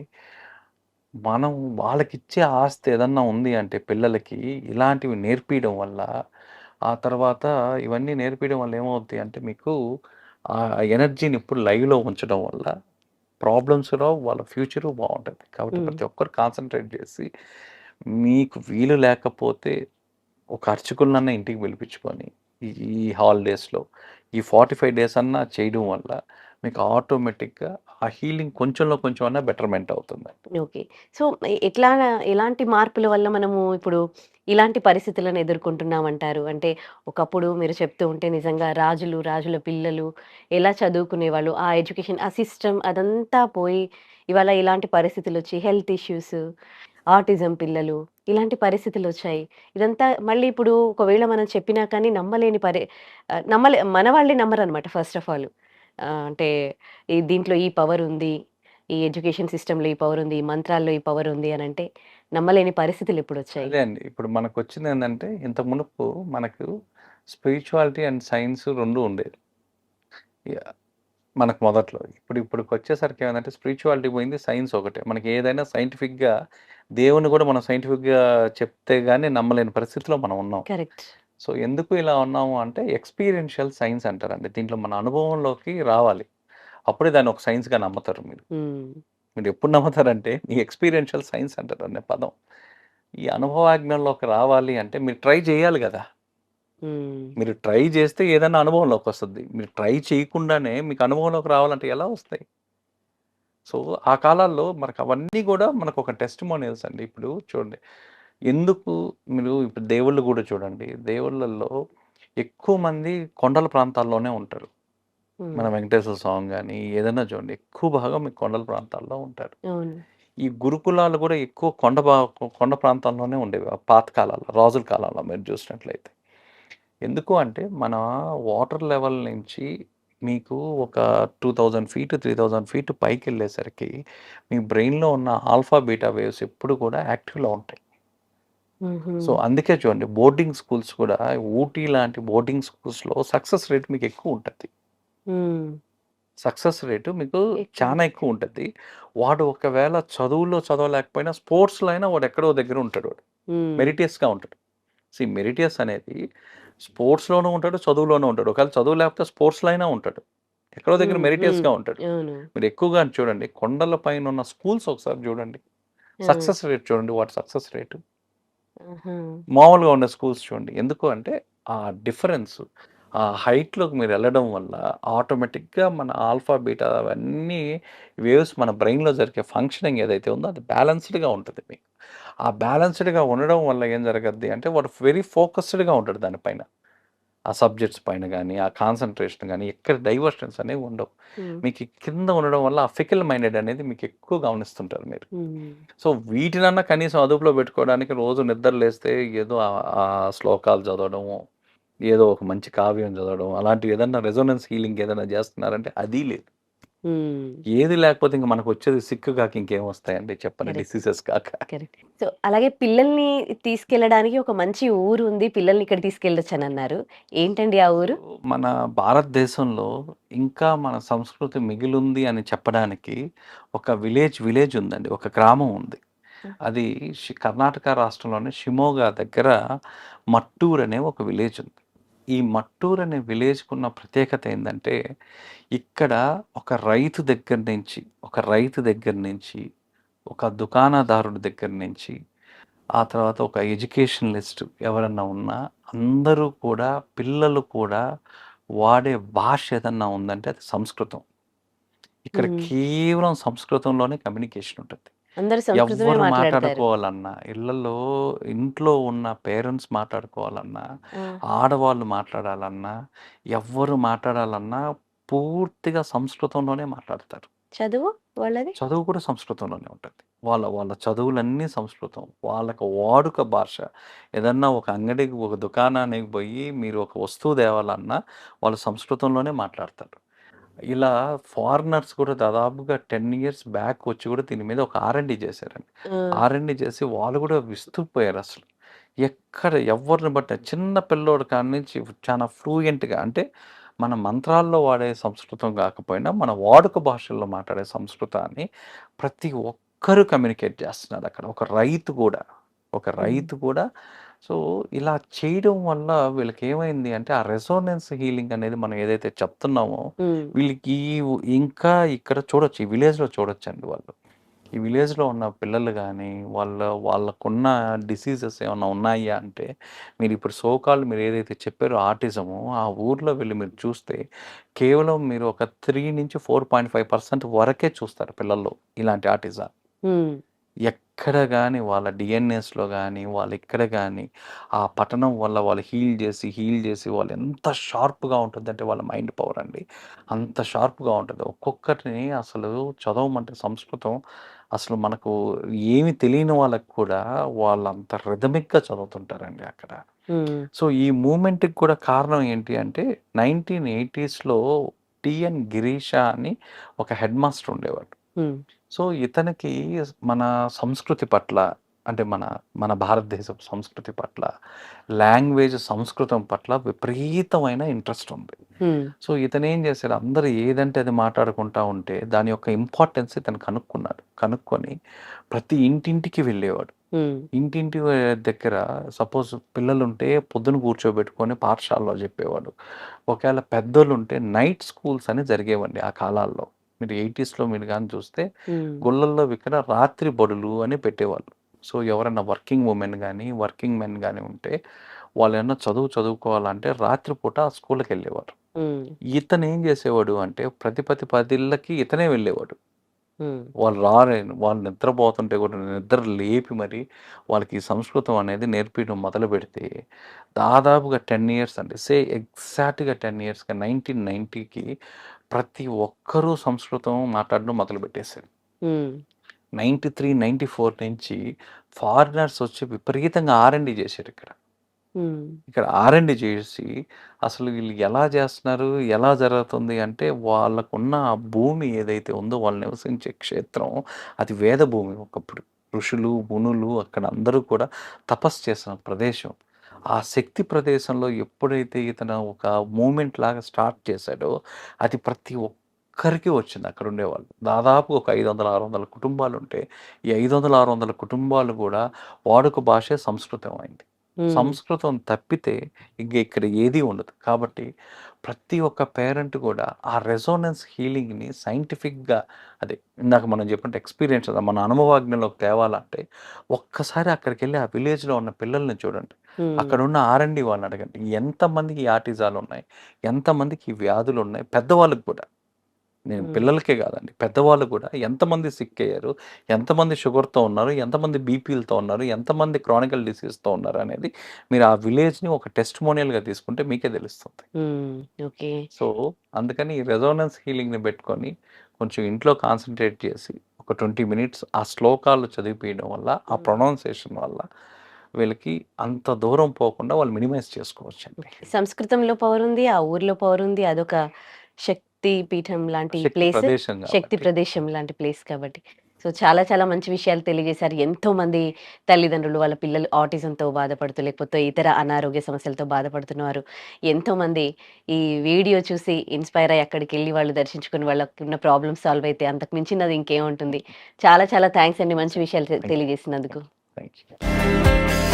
మనం వాళ్ళకిచ్చే ఆస్తి ఏదన్నా ఉంది అంటే పిల్లలకి ఇలాంటివి నేర్పియడం వల్ల, ఆ తర్వాత ఇవన్నీ నేర్పియడం వల్ల ఏమవుద్ది అంటే మీకు ఆ ఎనర్జీని ఎప్పుడు లైవ్‌లో ఉంచడం వల్ల ప్రాబ్లమ్స్ రావు. వాళ్ళ ఫ్యూచరు బావుంటది. కాబట్టి హ్మ్. ప్రతి ఒక్కరు కాన్సంట్రేట్ జేసి మీకు వీలు లేకపోతే ఒక అర్చకులనన్నా ఇంటికి పిలిపించుకొని ఈ ఈ హాలిడేస్‌లో ఈ 45 డేస్ అన్నా చేయడం వల్ల మీకు ఆటోమేటిక్‌గా ఆ హీలింగ్ కొంచెంలో కొంచెం అన్నా బెటర్‌మెంట్ అవుతుంది. ఓకే. సో, ఎట్లా ఎలాంటి మార్పుల వల్ల మనము ఇప్పుడు ఇలాంటి పరిస్థితులను ఎదుర్కొంటున్నామంటారు? అంటే ఒకప్పుడు మీరు చెప్తూ ఉంటే నిజంగా రాజులు, రాజుల పిల్లలు ఎలా చదువుకునేవాళ్ళు, ఆ ఎడ్యుకేషన్, ఆ సిస్టమ్ అదంతా పోయి ఇవాళ ఇలాంటి పరిస్థితులొచ్చి హెల్త్ ఇష్యూస్, ఆటిజం పిల్లలు ఇలాంటి పరిస్థితులొచ్చాయి. ఇదంతా మళ్ళీ ఇప్పుడు ఒకవేళ మనం చెప్పినా కానీ నమ్మలేని మన వాళ్ళే నమ్మరనమాట ఫస్ట్ ఆఫ్ ఆల్. అంటే దీంట్లో ఈ పవరుంది. ఈ ఎడ్యుకేషన్ సిస్టమ్‌లో ఈ పవరుంది. ఈ మంత్రాల్లో ఈ పవరుంది అనంటే నమ్మలేని పరిస్థితులిప్పుడొచ్చాయి. అదే అండి. ఇప్పుడు మనకొచ్చిందేందంటే ఇంతకు మునుపు మనకు స్పిరిచువాలిటీ అండ్ సైన్స్ 2 ఉండేది. యాహ్! మనకు మొదట్లో. ఇప్పటికొచ్చేసరికి ఏమైందంటే స్పిరిచువాలిటీ పోయింది. సైన్స్ ఒకటే. మనకి ఏదైనా సైంటిఫిక్‌గా దేవుడిని గూడా మనం సైంటిఫిక్‌గా చెప్తే గాని నమ్మలేని పరిస్థితిలో మనం ఉన్నాం. కరెక్ట్. సో, ఎందుకు ఇలా ఉన్నాము అంటే ఎక్స్‌పీరియన్షియల్ సైన్స్ అంటారండి. దీంట్లో మన అనుభవంలోకి రావాలి. అప్పుడే దాన్ని ఒక సైన్స్‌గా నమ్ముతారు మీరు. హ్మ్. మీరెప్పుడు నమ్ముతారంటే ఈ ఎక్స్‌పీరియన్షియల్ సైన్స్ అంటారనే పదం. ఈ అనుభవాజ్ఞంలోకి రావాలి అంటే మీరు ట్రై చేయాలి గదా! హ్మ్. మీరు ట్రై చేస్తే ఏదన్నా అనుభవంలోకొస్తది. మీరు ట్రై చేయకుండానే మీకు అనుభవంలోకి రావాలంటే ఎలా వస్తాయి? సో, ఆ కాలాల్లో మనకవన్నీ గూడా మనకొక టెస్టిమోనియల్స్ అండి. ఇప్పుడు చూడండి. ఎందుకు మీరు ఇప్పుడు దేవుళ్ళు గూడా చూడండి. దేవుళ్ళల్లో ఎక్కువ మంది కొండల ప్రాంతాల్లోనే ఉంటారు. హ్మ్. మన వెంకటేశ్వర స్వామి గాని, ఏదైనా చూడండి ఎక్కువ భాగం మీకు కొండల ప్రాంతాల్లో ఉంటారు. అవును. ఈ గురుకులాలు గూడా ఎక్కువ కొండ ప్రాంతాల్లోనే ఉండేవి. ఆ పాత కాలాల్లో, రాజుల కాలంలో మీరు చూసినట్లయితే. ఎందుకు అంటే, మన వాటర్ లెవెల్ నుంచి మీకు ఒక 2000 ఫీట్, 3000 ఫీట్ పైకెళ్ళేసరికి మీ బ్రెయిన్‌లో ఉన్న ఆల్ఫా, బీటా వేవ్స్ ఎప్పుడు కూడా యాక్టివ్‌లో ఉంటాయి. హుహు. సో, అందుకే చూడండి బోర్డింగ్ స్కూల్స్ కూడా ఊటీ లాంటి బోర్డింగ్ స్కూల్స్‌లో సక్సెస్ రేట్ మీకు ఎక్కువుంటది. హ్మ్. సక్సెస్ రేటు మీకు చానా ఎక్కువుంటది. ఎక్కువుంటది. వాడు ఒకవేళ చదువులో చదవలేకపోయినా స్పోర్ట్స్‌లో అయినా వాడు ఎక్కడో దగ్గర ఉంటాడు వాడు. హ్మ్. మెరిటియస్‌గా ఉంటాడు. మెరిటియస్ అనేది స్పోర్ట్స్‌లోనూ ఉంటాడు, చదువులోనూ ఉంటాడు. ఒకవేళ చదువు లేకపోతే స్పోర్ట్స్‌లో అయినా ఉంటాడు. ఎక్కడో దగ్గర హ్మ్. హ్మ్. మెరిటియస్‌గా ఉంటాడు. అవును. మీరు ఎక్కువగా చూడండి కొండల పైనున్న స్కూల్స్ ఒకసారి చూడండి. ఆ! సక్సెస్ రేట్ చూడండి వాటి సక్సెస్ రేటు. ఆహా! మామూలుగా ఉండే స్కూల్స్ చూడండి. ఎందుకు అంటే ఆ డిఫరెన్స్ ఆ హైట్‌లోకి మీరెళ్ళడం వల్ల ఆటోమేటిక్‌గా మన ఆల్ఫా, బీటా అవన్నీ వేవ్స్ మన బ్రెయిన్‌లో జరిగే ఫంక్షనింగ్ ఏదైతే ఉందో అది బ్యాలెన్స్‌డ్‌గా ఉంటది మీకు. ఆ బ్యాలెన్స్‌డ్‌గా ఉండడం వల్ల ఏం జరగద్ది అంటే వాడు వెరీ ఫోకస్డ్‌గా ఉంటాడు దాని పైన. ఆ సబ్జెక్ట్స్ పైన గాని, ఆ కాన్సంట్రేషన్ గాని ఎక్కడ డైవర్షన్స్ అనేవి ఉండవు. హ్మ్. మీకు ఈ కింద ఉండడం వల్ల ఆ ఫికిల్ మైండెడ్ అనేది మీకు ఎక్కువ గమనిస్తుంటారు మీరు. హ్మ్. సో, వీటినన్నా కనీసం అదుపులో పెట్టుకోవడానికి రోజు నిద్ర లేస్తే ఏదో శ్లోకాలు చదవడము, ఏదో ఒక మంచి కావ్యం చదవడం, అలాంటివి ఏదన్నా రెజొనెన్స్ హీలింగ్ ఏదైనా చేస్తున్నారంటే అది లేదు. హ్మ్. ఏది లేకపోతే ఇంక మనకొచ్చేది సిక్ కాక ఇంకేం వస్తాయండి చెప్పండి కరెక్ట్. డిసీజెస్ కాక. కరెక్ట్. సో, అలాగే పిల్లల్ని తీసుకెళ్ళడానికి ఒక మంచి ఊరుంది. పిల్లల్ని ఇక్కడ తీసుకెళ్ళొచ్చనన్నారు. ఏంటండి ఆ ఊరు? మన భారతదేశంలో ఇంకా మన సంస్కృతి మిగిలుంది అని చెప్పడానికి ఒక విలేజ్ ఉందండి. ఒక గ్రామం ఉంది. ఆ! అది కర్ణాటక రాష్ట్రంలోని షిమోగా దగ్గర మట్టూర్ అనే ఒక విలేజ్ ఉంది. ఈ మట్టూర్ అనే విలేజ్‌కున్న ప్రత్యేకత ఏందంటే, ఇక్కడ ఒక రైతు దగ్గర నుంచి, ఒక దుకాణదారుడి దగ్గర నుంచి, ఆ తర్వాత ఒక ఎడ్యుకేషనలిస్ట్ ఎవరన్నా ఉన్నా, అందరూ కూడా పిల్లలు కూడా వాడే భాష ఏదన్నా ఉందంటే అది సంస్కృతం. ఇక్కడ హ్మ్. కేవలం సంస్కృతంలోనే కమ్యూనికేషన్ ఉంటది. అందరూ సంస్కృతమే ఎవ్వరు మాట్లాడతారు. మాట్లాడుకోవాలన్నా, ఇంట్లో ఉన్న పేరెంట్స్ మాట్లాడుకోవాలన్నా, ఆ! ఆడవాళ్ళు మాట్లాడాలన్నా, ఎవ్వరు మాట్లాడాలన్నా పూర్తిగా సంస్కృతంలోనే మాట్లాడతారు. చదువు వాళ్ళది? చదువు కూడా సంస్కృతంలోనే ఉంటది. వాళ్ళ వాళ్ళ చదువులన్నీ సంస్కృతం. వాళ్ళకి వాడుక భాష. ఏదన్నా ఒక అంగడికి, ఒక దుకాణానికి బోయి మీరు ఒక వస్తువు తేవాలన్నా వాళ్ళు సంస్కృతంలోనే మాట్లాడతారు. ఇలా ఫారినర్స్ కూడా దాదాపుగా 10 ఇయర్స్ బ్యాక్ వచ్చి కూడా దీని మీద ఒక ఆర్&డి చేశారండి. ఆ! ఆర్&డి చేసి వాళ్ళు కూడా విస్తుపోయారసలు. ఎక్కడ ఎవ్వరిని బట్టి చిన్న పిల్లోడు కాడ్నుంచి చాలా ఫ్లూయెంట్‌గా అంటే మన మంత్రాల్లో వాడే సంస్కృతం కాకపోయినా, మన వాడుక భాషల్లో మాట్లాడే సంస్కృతాన్ని ప్రతి ఒక్కరు కమ్యూనికేట్ చేస్తున్నారక్కడ. ఒక హ్మ్. రైతు కూడా సో, ఇలా చేయడం వల్ల వీళ్ళకేమైంది అంటే, ఆ రెసోనెన్స్ హీలింగ్ అనేది మనం ఏదైతే చెప్తున్నామో, హ్మ్. వీళ్ళకి ఇంకా ఇక్కడ చూడొచ్చు. ఈ విలేజ్‌లో చూడొచ్చండి వాళ్ళు. ఈ విలేజ్‌లో ఉన్న పిల్లలు గానీ, వాళ్ళకున్న డిసీజెస్ ఏమన్నా ఉన్నాయా అంటే, మీరిప్పుడు సో కాల్డ్ మీరేదైతే చెప్పారో ఆటిజము, ఆ ఊర్లో వెళ్లి మీరు చూస్తే, కేవలం మీరు ఒక 3-4.5% వరకే చూస్తారు పిల్లల్లో ఇలాంటి ఆటిజాలు. హ్మ్. ఎక్కడ గాని వాళ్ళ డీఎన్ఏస్‌లో గాని, వాళ్ళెక్కడ గాని, ఆ పఠనం వల్ల వాళ్ళు హీల్ జేసి వాళ్ళెంత షార్ప్‌గా ఉంటుందంటే వాళ్ళ మైండ్ పవర్ అండి. అంత షార్ప్‌గా ఉంటది. ఒక్కొక్కటిని అసలు చదవమంటే సంస్కృతం అసలు మనకు ఏమి తెలియని వాళ్ళకి కూడా వాళ్ళంత రిథమిక్‌గా చదువుతుంటారండి అక్కడ. హ్మ్. సో, ఈ మూవ్‌మెంట్‌కి కూడా కారణం ఏంటి అంటే 1980స్‌లో టీఎన్ గిరీష అని ఒక హెడ్ మాస్టర్ ఉండేవాడు. హ్మ్. సో, ఇతనికి మన సంస్కృతి పట్ల అంటే మన భారతదేశపు సంస్కృతి పట్ల, లాంగ్వేజ్ సంస్కృతం పట్ల విపరీతమైన ఇంట్రెస్ట్ ఉంది. హ్మ్. సో, ఇతనేం చేశాడు అందరూ ఏదంటే అది మాట్లాడుకుంటా ఉంటే దాని యొక్క ఇంపార్టెన్స్ ఇతను కనుక్కున్నాడు. కనుక్కొని ప్రతి ఇంటింటికి వెళ్ళేవాడు. హ్మ్. ఇంటింటి దగ్గర సపోజ్ పిల్లలుంటే పొద్దున కూర్చోబెట్టుకొని పాఠశాలలో చెప్పేవాడు. ఒకవేళ పెద్దోళ్ళుంటే నైట్ స్కూల్స్ అని జరిగేవండి ఆ కాలాల్లో. మీరు 80స్‌లో మీరు గాని చూస్తే హ్మ్. గుళ్ళల్లో ఇక్కడ రాత్రి బడులు అని పెట్టేవాళ్ళు. సో, ఎవరైనా వర్కింగ్ వుమెన్ గాని, వర్కింగ్ మెన్ గాని ఉంటే వాళ్ళేమన్నా చదువుకోవాలంటే రాత్రి పూట ఆ స్కూల్‌కెళ్ళేవారు. హ్మ్. ఇతనేం చేసేవాడు అంటే ప్రతి 10 ఇళ్ళకి ఇతనే వెళ్ళేవాడు. హ్మ్. వాళ్ళు నిద్రపోతుంటే కూడా నిద్ర లేపి మరి వాళ్ళకి ఈ సంస్కృతం అనేది నేర్పియడం మొదలుపెడితే దాదాపుగా 10 ఇయర్స్ అండి. ఎగ్జాక్ట్‌గా 10 ఇయర్స్‌గా 1990కి ప్రతి ఒక్కరూ సంస్కృతం మాట్లాడడం మొదలుపెట్టేసారు. హ్మ్. 93, 94 నుంచి ఫారినర్స్ వచ్చి విపరీతంగా ఆర్&డి చేశారిక్కడ. హ్మ్. ఇక్కడ ఆర్&డి చేసి అసలు వీళ్ళు ఎలా చేస్తున్నారు? ఎలా జరుగుతుంది అంటే వాళ్ళకున్న ఆ భూమి ఏదైతే ఉందో వాళ్ళు నివసించే క్షేత్రం అది వేద భూమి ఒకప్పుడు. ఋషులు, మునులు అక్కడ అందరూ కూడా తపస్సు చేసిన ప్రదేశం. ఆ శక్తి ప్రదేశంలో ఎప్పుడైతే ఇతను ఒక మూవ్‌మెంట్ లాగా స్టార్ట్ చేశాడో అది ప్రతి ఒక్కరికి వచ్చింది అక్కడుండేవాళ్ళు. దాదాపు ఒక 500, 600 కుటుంబాలుంటే ఈ 500, 600 కుటుంబాలు కూడా వాడుక భాషే సంస్కృతం అయింది. హ్మ్. సంస్కృతం తప్పితే ఇంక ఇక్కడ ఏది ఉండదు. కాబట్టి ప్రతి ఒక్క పేరెంట్ కూడా ఆ రెసొనెన్స్ హీలింగ్‌ని సైంటిఫిక్‌గా అదే ఇందాక మనం చెప్పినట్టు ఎక్స్‌పీరియన్స్ మన అనుభవజ్ఞలోకి తేవాలంటే ఒక్కసారి అక్కడికెళ్ళి ఆ విలేజ్‌లో ఉన్న పిల్లల్ని చూడండి. హ్మ్. అక్కడున్న ఆర్&డి వాళ్ళని అడగండి. ఎంతమందికి ఈ ఆటిజాలున్నాయి? ఎంతమందికి ఈ వ్యాధులున్నాయి? పెద్దవాళ్ళకి కూడా. నేను హ్మ్. పిల్లలకే కాదండి. పెద్దవాళ్ళు కూడా ఎంతమంది సిక్ అయ్యారు? ఎంతమంది షుగర్‌తో ఉన్నారు? ఎంతమంది బీపీలతో ఉన్నారు? ఎంతమంది క్రానికల్ డిసీజ్‌తో ఉన్నారనేది మీరు ఆ విలేజ్‌ని ఒక టెస్టిమోనియల్‌గా తీసుకుంటే మీకే తెలుస్తుంది. హ్మ్. ఓకే. సో, అందుకని ఈ రెసొనెన్స్ హీలింగ్‌ని పెట్టుకొని కొంచెం ఇంట్లో కాన్సంట్రేట్ చేసి ఒక 20 మినిట్స్ ఆ శ్లోకాలు చదివిపియడం వల్ల, ఆ హ్మ్. ప్రొనౌన్సియేషన్ వల్ల వీళ్ళకి అంత దూరం పోకుండా వాళ్ళు మినిమైజ్ చేసుకోవచ్చండి. ఓకే. సంస్కృతంలో పవరుంది. ఆ ఊర్లో పవరుంది. అదొక శక్తి పీఠం లాంటి శక్తి ప్లేస్. ప్రదేశం శక్తి కాబట్టి. ప్రదేశం లాంటి ప్లేస్ కాబట్టి. సో, చాలా చాలా మంచి విషయాలు తెలియజేశారు. ఎంతోమంది తల్లిదండ్రులు వాళ్ళ పిల్లలు ఆటిజంతో బాధపడుతూ, లేకపోతే ఇతర అనారోగ్య సమస్యలతో బాధపడుతున్నవారు ఎంతోమంది ఈ వీడియో చూసి ఇన్‌స్పైర్ అయ్యి అక్కడికెళ్ళి వాళ్ళు దర్శించుకొని వాళ్ళకున్న ప్రాబ్లమ్స్ సాల్వ్ అయితే అంతకు మించినది ఇంకేముంటుంది. చాలా చాలా థాంక్స్ అండి మంచి విషయాలు థాంక్ యూ. తెలియజేసినందుకు. Thank you.